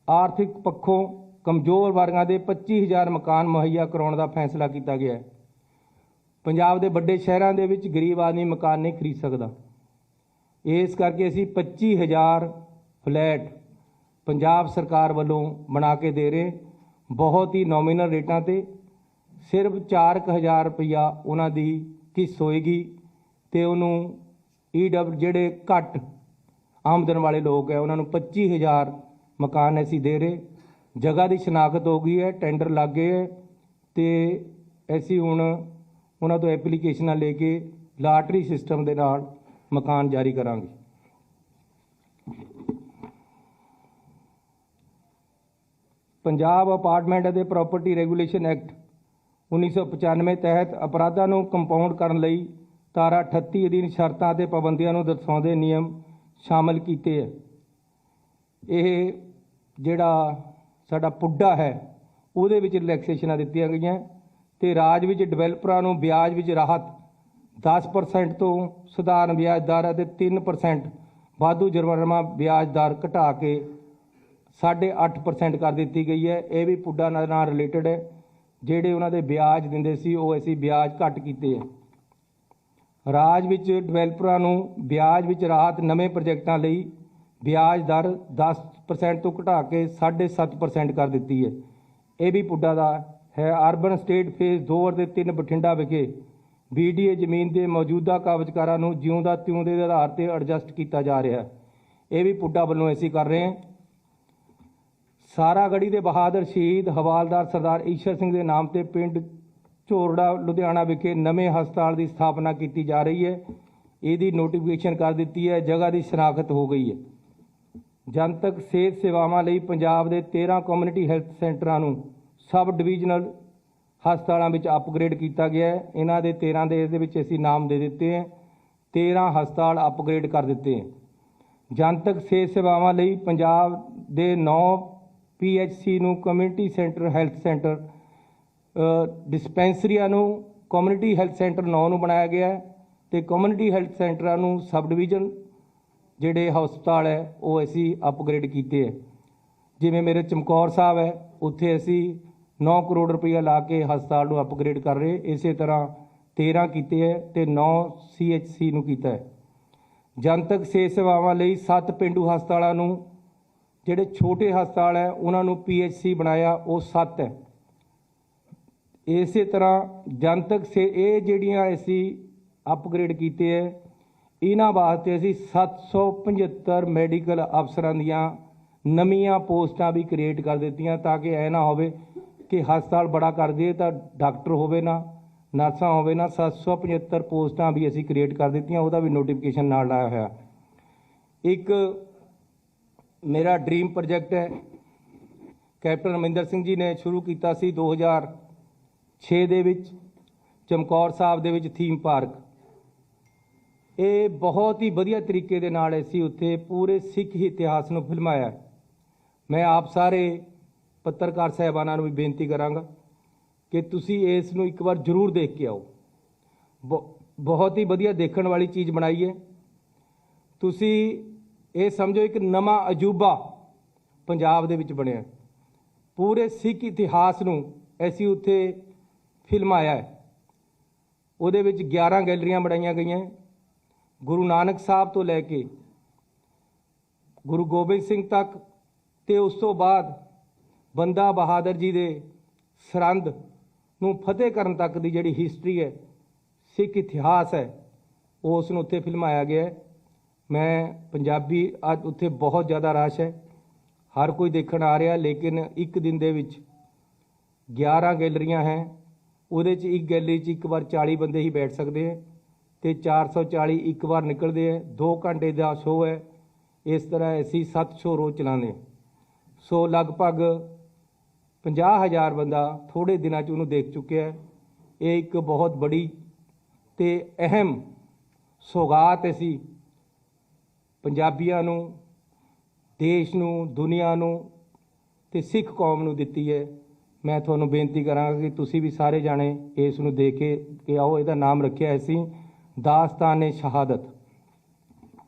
ਆਰਥਿਕ ਪੱਖੋਂ ਕਮਜ਼ੋਰ ਵਰਗਾਂ ਦੇ 25,000 ਮਕਾਨ ਮੁਹੱਈਆ ਕਰਾਉਣ ਦਾ ਫੈਸਲਾ ਕੀਤਾ ਗਿਆ ਹੈ। ਪੰਜਾਬ ਦੇ ਵੱਡੇ ਸ਼ਹਿਰਾਂ ਦੇ ਵਿੱਚ ਗਰੀਬ ਆਦਮੀ ਮਕਾਨ ਨਹੀਂ ਖਰੀਦ ਸਕਦਾ, ਇਸ ਕਰਕੇ ਅਸੀਂ 25,000 ਫਲੈਟ पंजाब सरकार वालों बना के दे रहे, बहुत ही नॉमिनल रेटां ते सिर्फ 4,000 रुपया उन्हां दी किस्त होएगी ते उन्हों ईडब्ल्यू ਜਿਹੜੇ घट आमदन वाले लोग है उन्होंने 25,000 मकान असी दे रहे। जगह की शनाख्त हो गई है, टेंडर लग गए है तो असी हुण उन्हां तो एप्लीकेशनां लेके लाटरी सिस्टम के नाल मकान जारी करांगे। पंजाब अपार्टमेंट ਅਤੇ प्रॉपर्टी रेगूलेशन एक्ट 1995 तहत अपराधां ਨੂੰ कंपाउंड ਕਰਨ ਲਈ धारा 38 अधीन शर्तां ਅਤੇ ਪਾਬੰਦੀਆਂ ਨੂੰ ਦਰਸਾਉਂਦੇ ਨਿਯਮ शामिल किए है। ये जिहड़ा साडा पुड्डा है उहदे विच रिलैक्सेशनां दित्तियां गईयां ते राज विच डिवैलपरां नूं ब्याज विच राहत 10% तो सधारण ब्याज दर ਅਤੇ 3% वाधू जुर्माना ब्याज दर घटा के 8.5% कर दी गई है। ये भी पुड्डा नाल रिलेटेड है, ਜਿਹੜੇ ਉਹਨਾਂ ਦੇ ब्याज ਦਿੰਦੇ ਸੀ ਉਹ ਅਸੀਂ ब्याज घट ਕੀਤੇ है। ਰਾਜ ਵਿੱਚ ਡਿਵੈਲਪਰਾਂ ਨੂੰ ब्याज ਵਿੱਚ ਰਾਹਤ ਨਵੇਂ ਪ੍ਰੋਜੈਕਟਾਂ ਲਈ ब्याज दर 10% ਤੋਂ ਘਟਾ ਕੇ 7.5% ਕਰ ਦਿੱਤੀ ਹੈ। ਇਹ ਵੀ ਪੁੱਡਾ ਦਾ ਹੈ। ਅਰਬਨ ਸਟੇਟ ਫੇਜ਼ 2 ਅਤੇ 3 ਬਠਿੰਡਾ ਵਿਖੇ BDA ਜ਼ਮੀਨ ਦੇ ਮੌਜੂਦਾ ਕਾਬਜ਼ਕਾਰਾਂ ਨੂੰ ਜਿਉਂਦਾ ਤਿਉਂ ਦੇ ਆਧਾਰ ਤੇ ਐਡਜਸਟ ਕੀਤਾ ਜਾ ਰਿਹਾ ਹੈ। ਇਹ ਵੀ ਪੁੱਡਾ ਵੱਲੋਂ ਅਸੀਂ ਕਰ ਰਹੇ ਹਾਂ। ਸਾਰਾਗੜ੍ਹੀ ਦੇ ਬਹਾਦਰ ਸ਼ਹੀਦ ਹਵਾਲਦਾਰ ਸਰਦਾਰ ਈਸ਼ਰ ਸਿੰਘ ਦੇ ਨਾਮ ਤੇ ਪਿੰਡ ਝੋਰੜਾ ਲੁਧਿਆਣਾ ਵਿਖੇ ਨਵੇਂ ਹਸਪਤਾਲ ਦੀ ਸਥਾਪਨਾ ਕੀਤੀ ਜਾ ਰਹੀ ਹੈ। ਇਹਦੀ ਨੋਟੀਫਿਕੇਸ਼ਨ ਕਰ ਦਿੱਤੀ ਹੈ, ਜਗ੍ਹਾ ਦੀ ਸ਼ਨਾਖਤ ਹੋ ਗਈ ਹੈ। ਜਨਤਕ ਸਿਹਤ ਸੇਵਾਵਾਂ ਲਈ ਪੰਜਾਬ ਦੇ 13 ਕਮਿਊਨਿਟੀ ਹੈਲਥ ਸੈਂਟਰਾਂ ਨੂੰ ਸਬ ਡਿਵੀਜ਼ਨਲ ਹਸਪਤਾਲਾਂ ਵਿੱਚ ਅਪਗ੍ਰੇਡ ਕੀਤਾ ਗਿਆ ਹੈ। ਇਹਨਾਂ ਦੇ 13 ਦੇ ਇਹਦੇ ਵਿੱਚ ਅਸੀਂ ਨਾਮ ਦੇ ਦਿੱਤੇ ਹੈ। 13 ਹਸਪਤਾਲ ਅਪਗ੍ਰੇਡ ਕਰ ਦਿੱਤੇ ਹੈ। ਜਨਤਕ ਸਿਹਤ ਸੇਵਾਵਾਂ ਲਈ ਪੰਜਾਬ ਦੇ 9 PHC ਨੂੰ ਕਮਿਊਨਿਟੀ ਸੈਂਟਰ ਹੈਲਥ ਸੈਂਟਰ ਡਿਸਪੈਂਸਰੀਆਂ ਨੂੰ ਕਮਿਊਨਿਟੀ ਹੈਲਥ ਸੈਂਟਰ 9 ਨੂੰ ਬਣਾਇਆ ਗਿਆ ਹੈ ਤੇ ਕਮਿਊਨਿਟੀ ਹੈਲਥ ਸੈਂਟਰਾਂ ਨੂੰ ਸਬ ਡਿਵੀਜ਼ਨ ਜਿਹੜੇ ਹਸਪਤਾਲ ਹੈ ਉਹ ਅਸੀਂ ਅਪਗ੍ਰੇਡ ਕੀਤੇ ਹੈ। ਜਿਵੇਂ ਮੇਰੇ ਚਮਕੌਰ ਸਾਹਿਬ ਹੈ ਉੱਥੇ ਅਸੀਂ 9 ਕਰੋੜ ਰੁਪਈਆ ਲਾ ਕੇ ਹਸਪਤਾਲ ਨੂੰ ਅਪਗ੍ਰੇਡ ਕਰ ਰਹੇ। ਇਸੇ ਤਰ੍ਹਾਂ 13 ਕੀਤੇ ਹੈ ਤੇ 9 CHC ਨੂੰ ਕੀਤਾ ਹੈ। ਜਨਤਕ ਸਿਹਤ ਸੇਵਾਵਾਂ ਲਈ 7 ਪੇਂਡੂ ਹਸਪਤਾਲਾਂ ਨੂੰ ਜਿਹੜੇ ਛੋਟੇ ਹਸਪਤਾਲ ਹੈ ਉਹਨਾਂ ਨੂੰ PHC ਬਣਾਇਆ, ਉਹ 7 ਹੈ। ਇਸੇ ਤਰ੍ਹਾਂ ਜਨਤਕ ਇਹ ਜਿਹੜੀਆਂ ਅਸੀਂ ਅਪਗ੍ਰੇਡ ਕੀਤੇ ਹੈ ਇਹਨਾਂ ਵਾਸਤੇ ਅਸੀਂ 775 ਮੈਡੀਕਲ ਅਫਸਰਾਂ ਦੀਆਂ ਨਵੀਆਂ ਪੋਸਟਾਂ ਵੀ ਕ੍ਰੀਏਟ ਕਰ ਦਿੱਤੀਆਂ ਤਾਂ ਕਿ ਇਹ ਨਾ ਹੋਵੇ ਕਿ ਹਸਪਤਾਲ ਬੜਾ ਕਰ ਦਈਏ ਤਾਂ ਡਾਕਟਰ ਹੋਵੇ ਨਾ, ਨਰਸਾਂ ਹੋਵੇ ਨਾ। 775 ਪੋਸਟਾਂ ਵੀ ਅਸੀਂ ਕ੍ਰੀਏਟ ਕਰ ਦਿੱਤੀਆਂ, ਉਹਦਾ ਵੀ ਨੋਟੀਫਿਕੇਸ਼ਨ ਨਾਲ ਲਾਇਆ ਹੋਇਆ। ਇੱਕ ਮੇਰਾ ਡ੍ਰੀਮ ਪ੍ਰੋਜੈਕਟ ਹੈ, ਕੈਪਟਨ ਅਮਰਿੰਦਰ ਸਿੰਘ ਜੀ ਨੇ ਸ਼ੁਰੂ ਕੀਤਾ ਸੀ 2006 ਦੇ ਵਿੱਚ ਚਮਕੌਰ ਸਾਹਿਬ ਦੇ ਵਿੱਚ ਥੀਮ ਪਾਰਕ। ਇਹ ਬਹੁਤ ਹੀ ਵਧੀਆ ਤਰੀਕੇ ਦੇ ਨਾਲ ਅਸੀਂ ਉੱਥੇ ਪੂਰੇ ਸਿੱਖ ਇਤਿਹਾਸ ਨੂੰ ਫਿਲਮਾਇਆ। ਮੈਂ ਆਪ ਸਾਰੇ ਪੱਤਰਕਾਰ ਸਾਹਿਬਾਨਾਂ ਨੂੰ ਵੀ ਬੇਨਤੀ ਕਰਾਂਗਾ ਕਿ ਤੁਸੀਂ ਇਸ ਨੂੰ ਇੱਕ ਵਾਰ ਜ਼ਰੂਰ ਦੇਖ ਕੇ ਆਓ। ਬਹੁਤ ਹੀ ਵਧੀਆ ਦੇਖਣ ਵਾਲੀ ਚੀਜ਼ ਬਣਾਈ ਹੈ। ਤੁਸੀਂ ਇਹ ਸਮਝੋ ਇੱਕ ਨਵਾਂ ਅਜੂਬਾ ਪੰਜਾਬ ਦੇ ਵਿੱਚ ਬਣਿਆ। ਪੂਰੇ ਸਿੱਖ ਇਤਿਹਾਸ ਨੂੰ ਅਸੀਂ ਉੱਥੇ ਫਿਲਮਾਇਆ ਹੈ। ਉਹਦੇ ਵਿੱਚ 11 ਗੈਲਰੀਆਂ ਬਣਾਈਆਂ ਗਈਆਂ। ਗੁਰੂ ਨਾਨਕ ਸਾਹਿਬ ਤੋਂ ਲੈ ਕੇ ਗੁਰੂ ਗੋਬਿੰਦ ਸਿੰਘ ਤੱਕ ਤੇ ਉਸ ਤੋਂ ਬਾਅਦ ਬੰਦਾ ਬਹਾਦਰ ਜੀ ਦੇ ਸਰਹੰਦ ਨੂੰ ਫਤਿਹ ਕਰਨ ਤੱਕ ਦੀ ਜਿਹੜੀ ਹਿਸਟਰੀ ਹੈ, ਸਿੱਖ ਇਤਿਹਾਸ ਹੈ, ਉਸ ਨੂੰ ਉੱਥੇ ਫਿਲਮਾਇਆ ਗਿਆ ਹੈ। ਮੈਂ ਪੰਜਾਬੀ ਅੱਜ ਉੱਥੇ ਬਹੁਤ ਜ਼ਿਆਦਾ ਰਸ਼ ਹੈ, ਹਰ ਕੋਈ ਦੇਖਣ ਆ ਰਿਹਾ, ਲੇਕਿਨ ਇੱਕ ਦਿਨ ਦੇ ਵਿੱਚ 11 ਗੈਲਰੀਆਂ ਹੈ। ਉਹਦੇ 'ਚ ਇੱਕ ਗੈਲਰੀ 'ਚ ਇੱਕ ਵਾਰ 40 ਬੰਦੇ ਹੀ ਬੈਠ ਸਕਦੇ ਹੈ ਤੇ 440 ਇੱਕ ਵਾਰ ਨਿਕਲਦੇ ਹੈ। 2 ਘੰਟੇ ਦਾ ਸ਼ੋਅ ਹੈ। ਇਸ ਤਰ੍ਹਾਂ ਅਸੀਂ 7 ਸ਼ੋਅ ਰੋਜ਼ ਚਲਾਉਂਦੇ। ਸੋ ਲਗਭਗ 50,000 ਬੰਦਾ ਥੋੜ੍ਹੇ ਦਿਨਾਂ 'ਚ ਉਹਨੂੰ ਦੇਖ ਚੁੱਕਿਆ ਹੈ। ਇਹ ਇੱਕ ਬਹੁਤ ਬੜੀ ਤੇ ਅਹਿਮ ਸੌਗਾਤ ਅਸੀਂ ਪੰਜਾਬੀਆਂ ਨੂੰ, ਦੇਸ਼ ਨੂੰ, ਦੁਨੀਆ ਨੂੰ ਤੇ ਸਿੱਖ ਕੌਮ ਨੂੰ ਦਿੱਤੀ ਹੈ। ਮੈਂ ਤੁਹਾਨੂੰ ਬੇਨਤੀ ਕਰਾਂਗਾ ਕਿ ਤੁਸੀਂ ਵੀ ਸਾਰੇ ਜਾਣੇ ਇਸ ਨੂੰ ਦੇਖ ਕੇ ਆਓ। ਇਹਦਾ ਨਾਮ ਰੱਖਿਆ ਅਸੀਂ ਦਾਸਤਾਨ ਸ਼ਹਾਦਤ।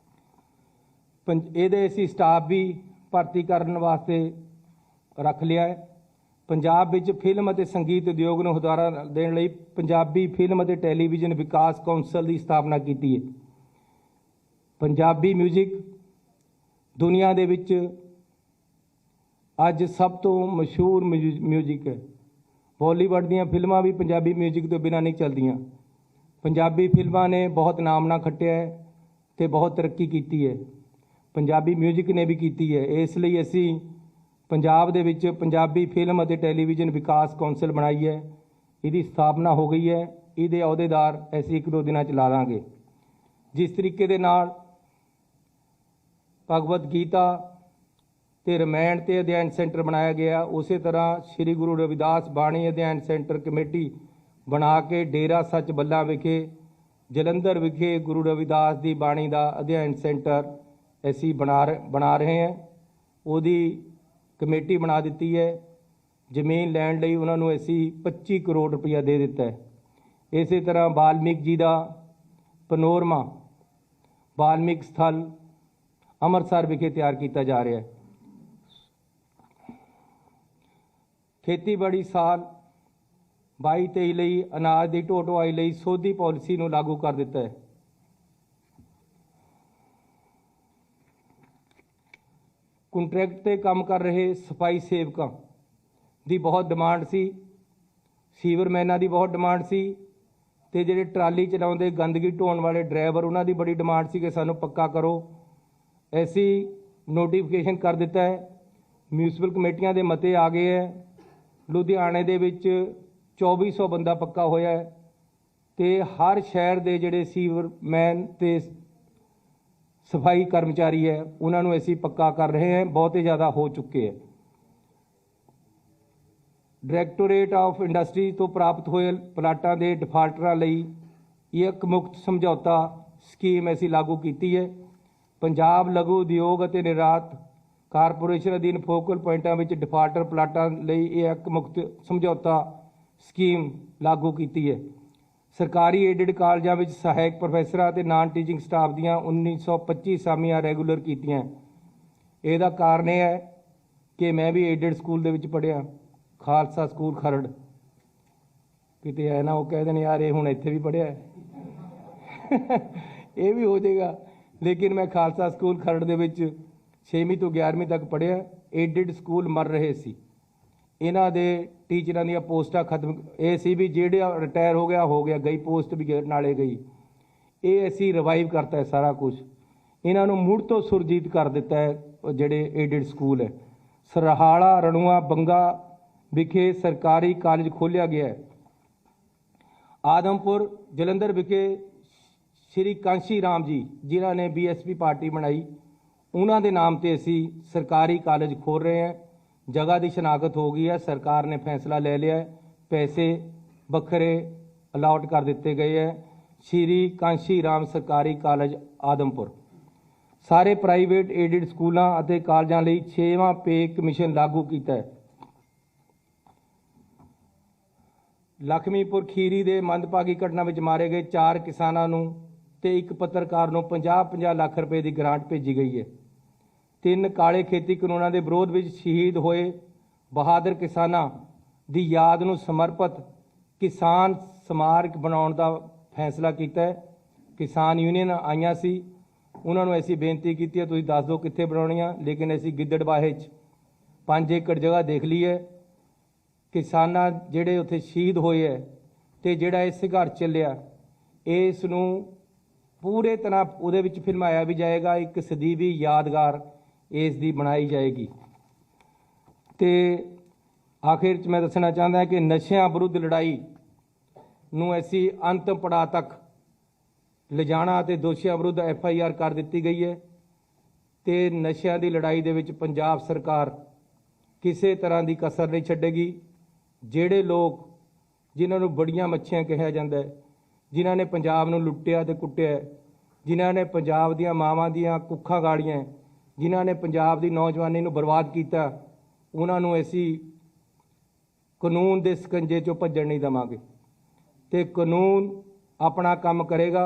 ਇਹਦੇ ਅਸੀਂ ਸਟਾਫ ਵੀ ਭਰਤੀ ਕਰਨ ਵਾਸਤੇ ਰੱਖ ਲਿਆ ਹੈ। ਪੰਜਾਬ ਵਿੱਚ ਫਿਲਮ ਅਤੇ ਸੰਗੀਤ ਉਦਯੋਗ ਨੂੰ ਹੁਲਾਰਾ ਦੇਣ ਲਈ ਪੰਜਾਬੀ ਫਿਲਮ ਅਤੇ ਟੈਲੀਵਿਜ਼ਨ ਵਿਕਾਸ ਕੌਂਸਲ ਦੀ ਸਥਾਪਨਾ ਕੀਤੀ ਹੈ। ਪੰਜਾਬੀ ਮਿਊਜ਼ਿਕ ਦੁਨੀਆ ਦੇ ਵਿੱਚ ਅੱਜ ਸਭ ਤੋਂ ਮਸ਼ਹੂਰ ਮਿਊਜ਼ਿਕ ਹੈ। ਬਾਲੀਵੁੱਡ ਦੀਆਂ ਫਿਲਮਾਂ ਵੀ ਪੰਜਾਬੀ ਮਿਊਜ਼ਿਕ ਤੋਂ ਬਿਨਾਂ ਨਹੀਂ ਚੱਲਦੀਆਂ। ਪੰਜਾਬੀ ਫਿਲਮਾਂ ਨੇ ਬਹੁਤ ਨਾਮਣਾ ਖੱਟਿਆ ਹੈ ਤੇ ਬਹੁਤ ਤਰੱਕੀ ਕੀਤੀ ਹੈ। ਪੰਜਾਬੀ ਮਿਊਜ਼ਿਕ ਨੇ ਵੀ ਕੀਤੀ ਹੈ। ਇਸ ਲਈ ਅਸੀਂ ਪੰਜਾਬ ਦੇ ਵਿੱਚ ਪੰਜਾਬੀ ਫਿਲਮ ਅਤੇ ਟੈਲੀਵਿਜ਼ਨ ਵਿਕਾਸ ਕੌਂਸਲ ਬਣਾਈ ਹੈ। ਇਹਦੀ ਸਥਾਪਨਾ ਹੋ ਗਈ ਹੈ। ਇਹਦੇ ਅਹੁਦੇਦਾਰ ਅਸੀਂ 1-2 ਦਿਨਾਂ 'ਚ ਲਾ ਦਾਂਗੇ। ਜਿਸ ਤਰੀਕੇ ਦੇ ਨਾਲ ਭਗਵਦ ਗੀਤਾ ਤੇ ਰਮਾਇਣ ਤੇ ਅਧਿਐਨ ਸੈਂਟਰ ਬਣਾਇਆ ਗਿਆ, ਉਸੇ ਤਰ੍ਹਾਂ ਸ੍ਰੀ ਗੁਰੂ ਰਵਿਦਾਸ ਬਾਣੀ ਅਧਿਐਨ ਸੈਂਟਰ ਕਮੇਟੀ ਬਣਾ ਕੇ ਡੇਰਾ ਸੱਚ ਬੱਲਾ ਵਿਖੇ ਜਲੰਧਰ ਵਿਖੇ ਗੁਰੂ ਰਵਿਦਾਸ ਦੀ ਬਾਣੀ ਦਾ ਅਧਿਐਨ ਸੈਂਟਰ ਅਸੀਂ ਬਣਾ ਰਹੇ ਹਾਂ। ਉਹਦੀ ਕਮੇਟੀ ਬਣਾ ਦਿੱਤੀ ਹੈ। ਜ਼ਮੀਨ ਲੈਣ ਲਈ ਉਹਨਾਂ ਨੂੰ ਅਸੀਂ 25 ਕਰੋੜ ਰੁਪਇਆ ਦੇ ਦਿੱਤਾ ਹੈ। ਇਸੇ ਤਰ੍ਹਾਂ ਵਾਲਮੀਕ ਜੀ ਦਾ ਪਨੋਰਮਾ ਵਾਲਮੀਕ ਸਥਲ ਅੰਮ੍ਰਿਤਸਰ ਵਿਖੇ ਤਿਆਰ ਕੀਤਾ ਜਾ ਰਿਹਾ ਹੈ। ਖੇਤੀਬਾੜੀ ਸਾਲ 22-23 ਲਈ ਅਨਾਜ ਦੀ ਢੋਆ ਢੁਆਈ ਲਈ ਸੋਧੀ ਪਾਲਿਸੀ ਨੂੰ ਲਾਗੂ ਕਰ ਦਿੱਤਾ ਹੈ। ਕੰਟਰੈਕਟ ਤੇ ਕੰਮ ਕਰ ਰਹੇ ਸਫਾਈ ਸੇਵਕਾਂ ਦੀ ਬਹੁਤ ਡਿਮਾਂਡ ਸੀ, ਸੀਵਰਮੈਨਾਂ ਦੀ ਬਹੁਤ ਡਿਮਾਂਡ ਸੀ ਤੇ ਜਿਹੜੇ ਟਰਾਲੀ ਚਲਾਉਂਦੇ ਗੰਦਗੀ ਢੋਣ ਵਾਲੇ ਡਰਾਈਵਰ ਉਹਨਾਂ ਦੀ ਬੜੀ ਡਿਮਾਂਡ ਸੀ ਕਿ ਸਾਨੂੰ ਪੱਕਾ ਕਰੋ। ਅਸੀਂ ਨੋਟੀਫਿਕੇਸ਼ਨ ਕਰ ਦਿੱਤਾ ਹੈ। ਮਿਊਨਿਸਪਲ ਕਮੇਟੀਆਂ ਦੇ ਮਤੇ ਆ ਗਏ ਹੈ। ਲੁਧਿਆਣੇ ਦੇ ਵਿੱਚ 2400 ਬੰਦਾ ਪੱਕਾ ਹੋਇਆ ਹੈ ਤੇ ਹਰ ਸ਼ਹਿਰ ਦੇ ਜਿਹੜੇ ਸੀਵਰਮੈਨ ਤੇ ਸਫਾਈ ਕਰਮਚਾਰੀ ਹੈ ਉਹਨਾਂ ਨੂੰ ਅਸੀਂ ਪੱਕਾ ਕਰ ਰਹੇ ਹਾਂ। ਬਹੁਤੇ ਜ਼ਿਆਦਾ ਹੋ ਚੁੱਕੇ ਹੈ। ਡਾਇਰੈਕਟੋਰੇਟ ਆਫ ਇੰਡਸਟਰੀ ਤੋਂ ਪ੍ਰਾਪਤ ਹੋਏ ਪਲਾਟਾਂ ਦੇ ਡਿਫਾਲਟਰਾਂ ਲਈ ਇੱਕ ਮੁਕਤ ਸਮਝੌਤਾ ਸਕੀਮ ਅਸੀਂ ਲਾਗੂ ਕੀਤੀ ਹੈ। ਪੰਜਾਬ ਲਘੂ ਉਦਯੋਗ ਅਤੇ ਨਿਰਯਾਤ ਕਾਰਪੋਰੇਸ਼ਨ ਅਧੀਨ ਫੋਕਲ ਪੁਆਇੰਟਾਂ ਵਿੱਚ ਡਿਫਾਲਟਰ ਪਲਾਟਾਂ ਲਈ ਇਹ ਇੱਕ ਮੁਕਤ ਸਮਝੌਤਾ ਸਕੀਮ ਲਾਗੂ ਕੀਤੀ ਹੈ। ਸਰਕਾਰੀ ਏਡਡ ਕਾਲਜਾਂ ਵਿੱਚ ਸਹਾਇਕ ਪ੍ਰੋਫੈਸਰਾਂ ਅਤੇ ਨਾਨ ਟੀਚਿੰਗ ਸਟਾਫ ਦੀਆਂ 1925 ਅਸਾਮੀਆਂ ਰੈਗੂਲਰ ਕੀਤੀਆਂ। ਇਹਦਾ ਕਾਰਨ ਇਹ ਹੈ ਕਿ ਮੈਂ ਵੀ ਏਡਡ ਸਕੂਲ ਦੇ ਵਿੱਚ ਪੜ੍ਹਿਆ, ਖਾਲਸਾ ਸਕੂਲ ਖਰੜ। ਕਿਤੇ ਐ ਨਾ ਉਹ ਕਹਿ ਦੇਣ ਯਾਰ ਇਹ ਹੁਣ ਇੱਥੇ ਵੀ ਪੜ੍ਹਿਆ ਇਹ ਵੀ ਹੋ ਜਾਏਗਾ। ਲੇਕਿਨ ਮੈਂ ਖਾਲਸਾ ਸਕੂਲ ਖਰੜ ਦੇ ਵਿੱਚ 6ਵੀਂ ਤੋਂ 11ਵੀਂ ਤੱਕ ਪੜ੍ਹਿਆ। ਏਡਡ ਸਕੂਲ ਮਰ ਰਹੇ ਸੀ, ਇਹਨਾਂ ਦੇ ਟੀਚਰਾਂ ਦੀਆਂ ਪੋਸਟਾਂ ਖਤਮ। ਇਹ ਸੀ ਵੀ ਜਿਹੜਾ ਰਿਟਾਇਰ ਹੋ ਗਿਆ ਗਈ ਪੋਸਟ ਵੀ ਨਾਲੇ ਗਈ। ਇਹ ਅਸੀਂ ਰਿਵਾਈਵ ਕਰਤਾ ਹੈ ਸਾਰਾ ਕੁਝ। ਇਹਨਾਂ ਨੂੰ ਮੁੜ ਤੋਂ ਸੁਰਜੀਤ ਕਰ ਦਿੱਤਾ ਹੈ। ਜਿਹੜੇ ਏਡਡ ਸਕੂਲ ਹੈ ਸਰਹਾਲਾ ਰਣੂਆ ਬੰਗਾ ਵਿਖੇ ਸਰਕਾਰੀ ਕਾਲਜ ਖੋਲ੍ਹਿਆ ਗਿਆ ਹੈ। ਆਦਮਪੁਰ ਜਲੰਧਰ ਵਿਖੇ ਸ਼੍ਰੀ ਕਾਂਸ਼ੀ ਰਾਮ ਜੀ ਜਿਨ੍ਹਾਂ ਨੇ BSP ਪਾਰਟੀ ਬਣਾਈ, ਉਹਨਾਂ ਦੇ ਨਾਮ ਤੇ ਅਸੀਂ ਸਰਕਾਰੀ ਕਾਲਜ ਖੋਲ੍ਹ ਰਹੇ ਹਾਂ। ਜਗ੍ਹਾ ਦੀ ਸ਼ਨਾਖਤ ਹੋ ਗਈ ਹੈ। ਸਰਕਾਰ ਨੇ ਫੈਸਲਾ ਲੈ ਲਿਆ ਹੈ। ਪੈਸੇ ਵੱਖਰੇ ਅਲਾਟ ਕਰ ਦਿੱਤੇ ਗਏ ਹੈ। ਸ਼੍ਰੀ ਕਾਂਸ਼ੀ ਰਾਮ ਸਰਕਾਰੀ ਕਾਲਜ ਆਦਮਪੁਰ। ਸਾਰੇ ਪ੍ਰਾਈਵੇਟ ਏਡਡ ਸਕੂਲਾਂ ਅਤੇ ਕਾਲਜਾਂ ਲਈ 6ਵਾਂ ਪੇ ਕਮਿਸ਼ਨ ਲਾਗੂ ਕੀਤਾ ਹੈ। ਲਖਮੀਪੁਰ ਖੀਰੀ ਦੇ ਮੰਦਭਾਗੀ ਘਟਨਾ ਵਿੱਚ ਮਾਰੇ ਗਏ 4 ਕਿਸਾਨਾਂ ਨੂੰ ਤੇ ਇੱਕ ਪੱਤਰਕਾਰ ਨੂੰ 50-50 ਲੱਖ ਰੁਪਏ ਦੀ ਗ੍ਰਾਂਟ ਭੇਜੀ ਗਈ ਹੈ। 3 ਕਾਲੇ ਖੇਤੀ ਕਾਨੂੰਨਾਂ ਦੇ ਵਿਰੋਧ ਵਿੱਚ ਸ਼ਹੀਦ ਹੋਏ ਬਹਾਦਰ ਕਿਸਾਨਾਂ ਦੀ ਯਾਦ ਨੂੰ ਸਮਰਪਿਤ ਕਿਸਾਨ ਸਮਾਰਕ ਬਣਾਉਣ ਦਾ ਫੈਸਲਾ ਕੀਤਾ ਹੈ। ਕਿਸਾਨ ਯੂਨੀਅਨ ਆਈਆਂ ਸੀ, ਉਹਨਾਂ ਨੂੰ ਅਸੀਂ ਬੇਨਤੀ ਕੀਤੀ ਹੈ ਤੁਸੀਂ ਦੱਸ ਦਿਓ ਕਿੱਥੇ ਬਣਾਉਣੀਆਂ। ਲੇਕਿਨ ਅਸੀਂ ਗਿੱਦੜਬਾਹੇ 'ਚ 5 ਏਕੜ ਜਗ੍ਹਾ ਦੇਖ ਲਈ ਹੈ। ਕਿਸਾਨਾਂ ਜਿਹੜੇ ਉੱਥੇ ਸ਼ਹੀਦ ਹੋਏ ਹੈ ਤੇ ਜਿਹੜਾ ਇਹ ਸੰਘਰਸ਼ ਚੱਲਿਆ, ਇਸ ਨੂੰ ਪੂਰੇ ਤਰ੍ਹਾਂ ਉਹਦੇ ਵਿੱਚ ਫਿਲਮਾਇਆ ਵੀ ਜਾਏਗਾ। ਇੱਕ ਸਦੀਵੀ ਯਾਦਗਾਰ ਇਸ ਦੀ ਬਣਾਈ ਜਾਏਗੀ। ਤੇ ਆਖਿਰ 'ਚ ਮੈਂ ਦੱਸਣਾ ਚਾਹੁੰਦਾ ਕਿ ਨਸ਼ਿਆਂ ਵਿਰੁੱਧ ਲੜਾਈ ਨੂੰ ਅਸੀਂ ਅੰਤਿਮ ਪੜਾਅ ਤੱਕ ਲਿਜਾਣਾ ਅਤੇ ਦੋਸ਼ੀਆਂ ਵਿਰੁੱਧ FIR ਕਰ ਦਿੱਤੀ ਗਈ ਹੈ ਤੇ ਨਸ਼ਿਆਂ ਦੀ ਲੜਾਈ ਦੇ ਵਿੱਚ ਪੰਜਾਬ ਸਰਕਾਰ ਕਿਸੇ ਤਰ੍ਹਾਂ ਦੀ ਕਸਰ ਨਹੀਂ ਛੱਡੇਗੀ। ਜਿਹੜੇ ਲੋਕ ਜਿਨ੍ਹਾਂ ਨੂੰ ਬੜੀਆਂ ਮੱਛੀਆਂ ਕਿਹਾ ਜਾਂਦਾ ਹੈ, ਜਿਨ੍ਹਾਂ ਨੇ ਪੰਜਾਬ ਨੂੰ ਲੁੱਟਿਆ ਤੇ ਕੁੱਟਿਆ, ਜਿਨ੍ਹਾਂ ਨੇ ਪੰਜਾਬ ਦੀਆਂ ਮਾਵਾਂ ਦੀਆਂ ਕੁੱਖਾਂ ਗਾੜੀਆਂ, ਜਿਨ੍ਹਾਂ ਨੇ ਪੰਜਾਬ ਦੀ ਨੌਜਵਾਨੀ ਨੂੰ ਬਰਬਾਦ ਕੀਤਾ, ਉਹਨਾਂ ਨੂੰ ਅਸੀਂ ਕਾਨੂੰਨ ਦੇ ਸਕੰਜੇ 'ਚੋਂ ਭੱਜਣ ਨਹੀਂ ਦੇਵਾਂਗੇ ਤੇ ਕਾਨੂੰਨ ਆਪਣਾ ਕੰਮ ਕਰੇਗਾ।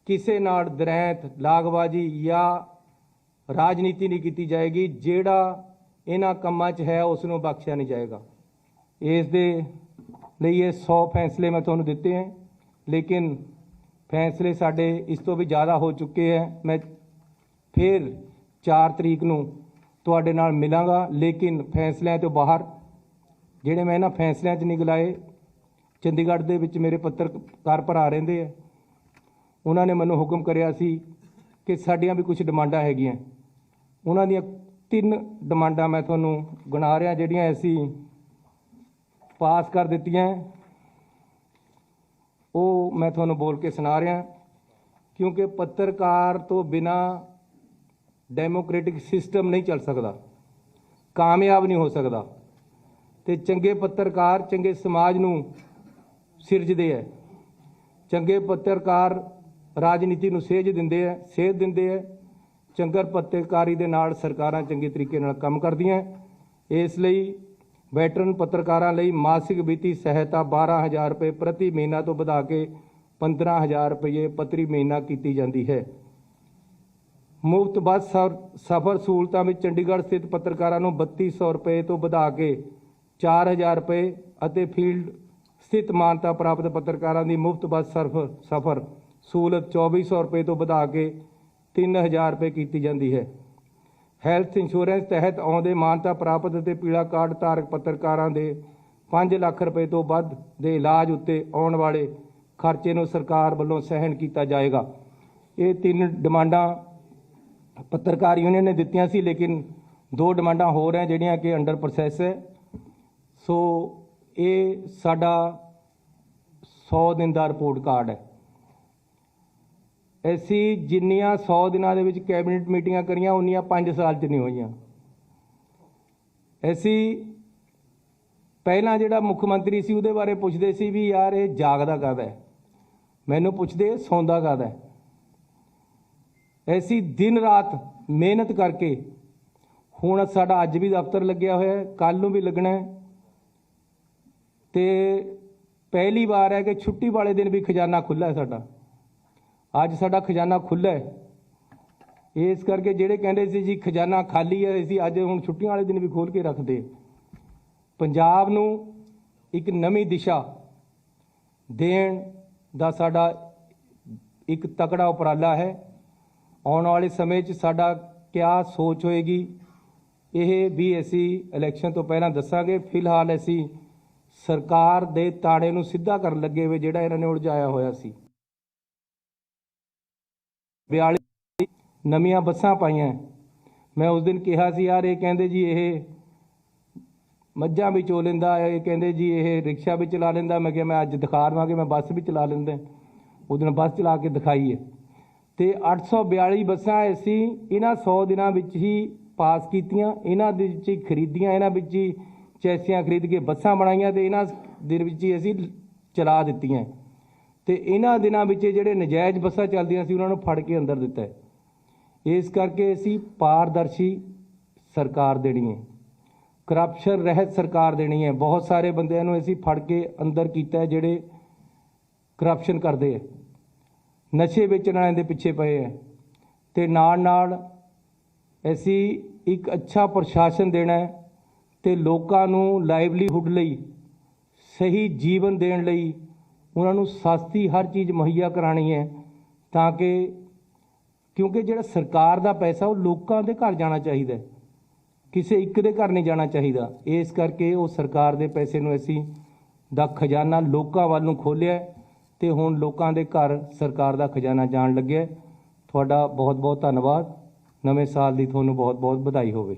ਕਿਸੇ ਨਾਲ ਦਰੈਂਤ ਲਾਗਬਾਜੀ ਜਾਂ ਰਾਜਨੀਤੀ ਨਹੀਂ ਕੀਤੀ ਜਾਏਗੀ। ਜਿਹੜਾ ਇਹਨਾਂ ਕੰਮਾਂ 'ਚ ਹੈ ਉਸ ਨੂੰ ਬਖਸ਼ਿਆ ਨਹੀਂ ਜਾਏਗਾ। ਇਸ ਦੇ ਲਈ ਇਹ 100 ਫੈਸਲੇ ਮੈਂ ਤੁਹਾਨੂੰ ਦਿੱਤੇ ਹੈ, ਲੇਕਿਨ ਫੈਸਲੇ ਸਾਡੇ ਇਸ ਤੋਂ ਵੀ ਜ਼ਿਆਦਾ ਹੋ ਚੁੱਕੇ ਹੈ। ਮੈਂ ਫਿਰ 4 ਤਰੀਕ ਨੂੰ ਤੁਹਾਡੇ ਨਾਲ ਮਿਲਾਂਗਾ। ਲੇਕਿन फैसलों तो बाहर ਜਿਹੜੇ मैं इन्हां फैसलों 'ਚ नहीं गलाए, चंडीगढ़ ਦੇ ਵਿੱਚ ਮੇਰੇ ਪੱਤਰਕਾਰ ਭਰਾ ਰਹਿੰਦੇ ਆ, ਉਹਨਾਂ ਨੇ ਮੈਨੂੰ ਹੁਕਮ ਕਰਿਆ ਸੀ ਕਿ ਸਾਡੀਆਂ ਵੀ ਕੁਝ ਡਿਮਾਂਡਾਂ ਹੈਗੀਆਂ। ਉਹਨਾਂ ਦੀਆਂ 3 ਡਿਮਾਂਡਾਂ ਮੈਂ ਤੁਹਾਨੂੰ ਗਿਣਾ ਰਿਹਾ ਜਿਹੜੀਆਂ ਅਸੀਂ ਪਾਸ ਕਰ ਦਿੱਤੀਆਂ, ਉਹ ਮੈਂ ਤੁਹਾਨੂੰ ਬੋਲ ਕੇ ਸੁਣਾ ਰਿਹਾ। क्योंकि पत्रकार तो बिना डेमोक्रेटिक सिस्टम नहीं चल सकता, कामयाब नहीं हो सकता। तो चंगे पत्रकार चंगे समाज नूं सिरजदे है, चंगे पत्रकार राजनीति नूं सेध दिंदे है, सेध दिंदे है। चंगर पत्रकारी दे नाल सरकारां चंगे तरीके नाल काम करदियां। इसलिए वैटरन पत्रकारां लई मासिक ਵਿੱਤੀ सहायता 12,000 रुपये प्रति महीना तो वधा के 15,000 रुपये प्रति महीना की जाती है। मुफ्त बस सफ़र सहूलतां में चंडीगढ़ स्थित पत्रकारां नूं 3200 रुपये तो वधा के 4,000 रुपये ਅਤੇ फील्ड स्थित मानता प्राप्त पत्रकारां की मुफ्त बस सफ़र सहूलत 2400 रुपये तो वधा के 3,000 रुपये की जाती है। हैल्थ इंश्योरेंस तहत आउंदे मानता प्राप्त ਅਤੇ पीला कार्ड धारक पत्रकारां दे 5 ਲੱਖ रुपये तो वध ਦੇ इलाज उत्ते आउण वाले खर्चे ਨੂੰ सरकार ਵੱਲੋਂ सहन किया जाएगा। ये 3 डिमांडां पत्रकार यूनियन ने दित्तियां सी, लेकिन 2 डिमांडां होर हैं ਜਿਹੜੀਆਂ कि अंडर प्रोसैस है। सो ये साडा 100 दिन का रिपोर्ट कार्ड है। ਅਸੀਂ ਜਿੰਨੀਆਂ 100 ਦਿਨਾਂ ਦੇ ਵਿੱਚ ਕੈਬਨਿਟ ਮੀਟਿੰਗਾਂ ਕਰੀਆਂ ਉਨੀਆਂ 5 ਸਾਲ 'ਚ ਨਹੀਂ ਹੋਈਆਂ। ਅਸੀਂ ਪਹਿਲਾਂ ਜਿਹੜਾ ਮੁੱਖ ਮੰਤਰੀ ਸੀ ਉਹਦੇ ਬਾਰੇ ਪੁੱਛਦੇ ਸੀ ਵੀ ਯਾਰ ਇਹ ਜਾਗਦਾ ਕਾਹਦਾ ਹੈ, ਮੈਨੂੰ ਪੁੱਛਦੇ ਸੌਂਦਾ ਕਾਹਦਾ ਹੈ। ਅਸੀਂ ਦਿਨ ਰਾਤ ਮਿਹਨਤ ਕਰਕੇ ਹੁਣ ਸਾਡਾ ਅੱਜ ਵੀ ਦਫ਼ਤਰ ਲੱਗਿਆ ਹੋਇਆ ਹੈ, ਕੱਲ੍ਹ ਨੂੰ ਵੀ ਲੱਗਣਾ ਹੈ। ਤੇ ਪਹਿਲੀ ਵਾਰ ਹੈ ਕਿ ਛੁੱਟੀ ਵਾਲੇ ਦਿਨ ਵੀ ਖਜ਼ਾਨਾ ਖੁੱਲ੍ਹਾ ਹੈ ਸਾਡਾ। ਅੱਜ ਸਾਡਾ ਖਜ਼ਾਨਾ ਖੁੱਲ੍ਹਾ ਹੈ। ਇਸ ਕਰਕੇ ਜਿਹੜੇ ਕਹਿੰਦੇ ਸੀ ਜੀ ਖਜ਼ਾਨਾ ਖਾਲੀ ਹੈ, ਅਸੀਂ ਅੱਜ ਹੁਣ ਛੁੱਟੀਆਂ ਵਾਲੇ ਦਿਨ ਵੀ ਖੋਲ੍ਹ ਕੇ ਰੱਖਦੇ। ਪੰਜਾਬ ਨੂੰ ਇੱਕ ਨਵੀਂ ਦਿਸ਼ਾ ਦੇਣ ਦਾ ਸਾਡਾ ਇੱਕ ਤਕੜਾ ਉਪਰਾਲਾ ਹੈ। ਆਉਣ ਵਾਲੇ ਸਮੇਂ 'ਚ ਸਾਡਾ ਕਿਆ ਸੋਚ ਹੋਏਗੀ ਇਹ ਵੀ ਅਸੀਂ ਇਲੈਕਸ਼ਨ ਤੋਂ ਪਹਿਲਾਂ ਦੱਸਾਂਗੇ। ਫਿਲਹਾਲ ਅਸੀਂ ਸਰਕਾਰ ਦੇ ਤਾਣੇ ਨੂੰ ਸਿੱਧਾ ਕਰਨ ਲੱਗੇ ਹੋਏ ਜਿਹੜਾ ਇਹਨਾਂ ਨੇ ਉਲਝਾਇਆ ਹੋਇਆ ਸੀ। 42 ਨਵੀਆਂ ਬੱਸਾਂ ਪਾਈਆਂ। ਮੈਂ ਉਸ ਦਿਨ ਕਿਹਾ ਸੀ ਯਾਰ ਇਹ ਕਹਿੰਦੇ ਜੀ ਇਹ ਮੱਝਾਂ ਵੀ ਚੋ ਲੈਂਦਾ, ਇਹ ਕਹਿੰਦੇ ਜੀ ਇਹ ਰਿਕਸ਼ਾ ਵੀ ਚਲਾ ਲੈਂਦਾ। ਮੈਂ ਕਿਹਾ ਮੈਂ ਅੱਜ ਦਿਖਾ ਦੇਵਾਂਗੇ ਮੈਂ ਬੱਸ ਵੀ ਚਲਾ ਲੈਂਦਾ। ਉਹ ਦਿਨ ਬੱਸ ਚਲਾ ਕੇ ਦਿਖਾਈ ਹੈ। ਤੇ 842 ਬੱਸਾਂ ਅਸੀਂ ਇਹਨਾਂ 100 ਦਿਨਾਂ ਵਿੱਚ ਹੀ ਪਾਸ ਕੀਤੀਆਂ। ਇਹਨਾਂ ਦੇ ਵਿੱਚ ਹੀ ਖਰੀਦੀਆਂ, ਇਹਨਾਂ ਵਿੱਚ ਹੀ ਚੈਸੀਆਂ ਖਰੀਦ ਕੇ ਬੱਸਾਂ ਬਣਾਈਆਂ ਤੇ ਇਹਨਾਂ ਦਿਨ ਵਿੱਚ ਹੀ ਅਸੀਂ ਚਲਾ ਦਿੱਤੀਆਂ। ਤੇ ਇਹਨਾਂ ਦਿਨਾਂ ਵਿੱਚ ਜਿਹੜੇ ਨਜਾਇਜ਼ ਬੱਸਾਂ ਚੱਲਦੀਆਂ ਸੀ ਉਹਨਾਂ ਨੂੰ ਫੜ ਕੇ ਅੰਦਰ ਦਿੱਤਾ। ਇਸ ਕਰਕੇ ਅਸੀਂ ਪਾਰਦਰਸ਼ੀ ਸਰਕਾਰ ਦੇਣੀ ਹੈ, ਕਰਪਸ਼ਨ ਰਹਿਤ ਸਰਕਾਰ ਦੇਣੀ ਹੈ। ਬਹੁਤ ਸਾਰੇ ਬੰਦਿਆਂ ਨੂੰ ਅਸੀਂ ਫੜ ਕੇ ਅੰਦਰ ਕੀਤਾ ਜਿਹੜੇ ਕਰਪਸ਼ਨ ਕਰਦੇ ਹੈ, ਨਸ਼ੇ ਵੇਚਣ ਵਾਲਿਆਂ ਦੇ ਪਿੱਛੇ ਪਏ ਹੈ। ਤੇ ਨਾਲ ਨਾਲ ਅਸੀਂ ਇੱਕ ਅੱਛਾ ਪ੍ਰਸ਼ਾਸਨ ਦੇਣਾ ਹੈ ਤੇ ਲੋਕਾਂ ਨੂੰ ਲਾਈਵਲੀਹੁੱਡ ਲਈ, ਸਹੀ ਜੀਵਨ ਦੇਣ ਲਈ ਉਹਨਾਂ ਨੂੰ ਸਸਤੀ ਹਰ ਚੀਜ਼ ਮੁਹੱਈਆ ਕਰਾਉਣੀ ਹੈ ਤਾਂ ਕਿ ਕਿਉਂਕਿ ਜਿਹੜਾ ਸਰਕਾਰ ਦਾ ਪੈਸਾ ਉਹ ਲੋਕਾਂ ਦੇ ਘਰ ਜਾਣਾ ਚਾਹੀਦਾ, ਕਿਸੇ ਇੱਕ ਦੇ ਘਰ ਨਹੀਂ ਜਾਣਾ ਚਾਹੀਦਾ। ਇਸ ਕਰਕੇ ਉਹ ਸਰਕਾਰ ਦੇ ਪੈਸੇ ਨੂੰ ਅਸੀਂ ਦਾ ਖਜ਼ਾਨਾ ਲੋਕਾਂ ਵੱਲ ਨੂੰ ਖੋਲ੍ਹਿਆ ਤੇ ਹੁਣ ਲੋਕਾਂ ਦੇ ਘਰ ਸਰਕਾਰ ਦਾ ਖਜ਼ਾਨਾ ਜਾਣ ਲੱਗਿਆ। ਤੁਹਾਡਾ ਬਹੁਤ ਬਹੁਤ ਧੰਨਵਾਦ। ਨਵੇਂ ਸਾਲ ਦੀ ਤੁਹਾਨੂੰ ਬਹੁਤ ਬਹੁਤ ਵਧਾਈ ਹੋਵੇ।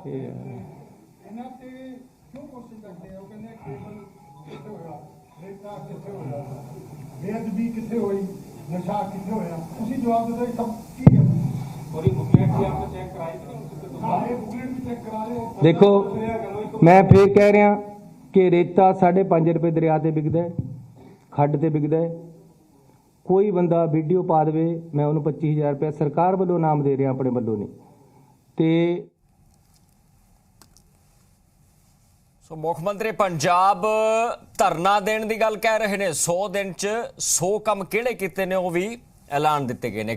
ਇਹਨਾਂ ਤੇ ਕਿਉਂ ਕੋਸ਼ਿਸ਼ ਕਰਦੇ ਆ? ਉਹ ਕਹਿੰਦੇ ਕੇਵਲ ਕਿੱਥੇ ਹੋਇਆ, ਰੇਤਾ ਕਿੱਥੇ ਹੋਇਆ, ਬੇਅਦਬੀ ਕਿੱਥੇ ਹੋਈ, ਨਸ਼ਾ ਕਿੱਥੇ ਹੋਇਆ? ਤੁਸੀਂ ਜਵਾਬ ਦਿਓ ਸਭ ਕੀ ਹੈ। ਔਰ ਇਹ ਬੁਕਲੇਟ ਵੀ ਆਪਾਂ ਚੈੱਕ ਕਰਾਈ ਕਿ ਸਾਰੇ ਬੁਕਲੇਟ ਵੀ ਚੈੱਕ ਕਰਾ ਰਹੇ। ਦੇਖੋ ਮੈਂ ਫੇਰ ਕਹਿ ਰਿਹਾ ਕਿ ਰੇਤਾ 5.5 ਰੁਪਏ ਦਰਿਆ ਤੇ ਵਿਕਦਾ, ਖੱਡ ਤੇ ਵਿਕਦਾ। ਕੋਈ ਬੰਦਾ ਵੀਡੀਓ ਪਾ ਦੇਵੇ ਮੈਂ ਉਹਨੂੰ 25,000 ਰੁਪਏ ਸਰਕਾਰ ਵੱਲੋਂ ਨਾਮ ਦੇ ਰਿਹਾ, ਆਪਣੇ ਵੱਲੋਂ ਨਹੀਂ। ਤੇ ਸੋ ਮੁੱਖ ਮੰਤਰੀ ਪੰਜਾਬ ਧਰਨਾ ਦੇਣ ਦੀ ਗੱਲ ਕਹਿ ਰਹੇ ਨੇ। 100 ਦਿਨ 'ਚ 100 ਕੰਮ ਕਿਹੜੇ ਕੀਤੇ ਨੇ ਉਹ ਵੀ ਐਲਾਨ ਦਿੱਤੇ ਗਏ ਨੇ।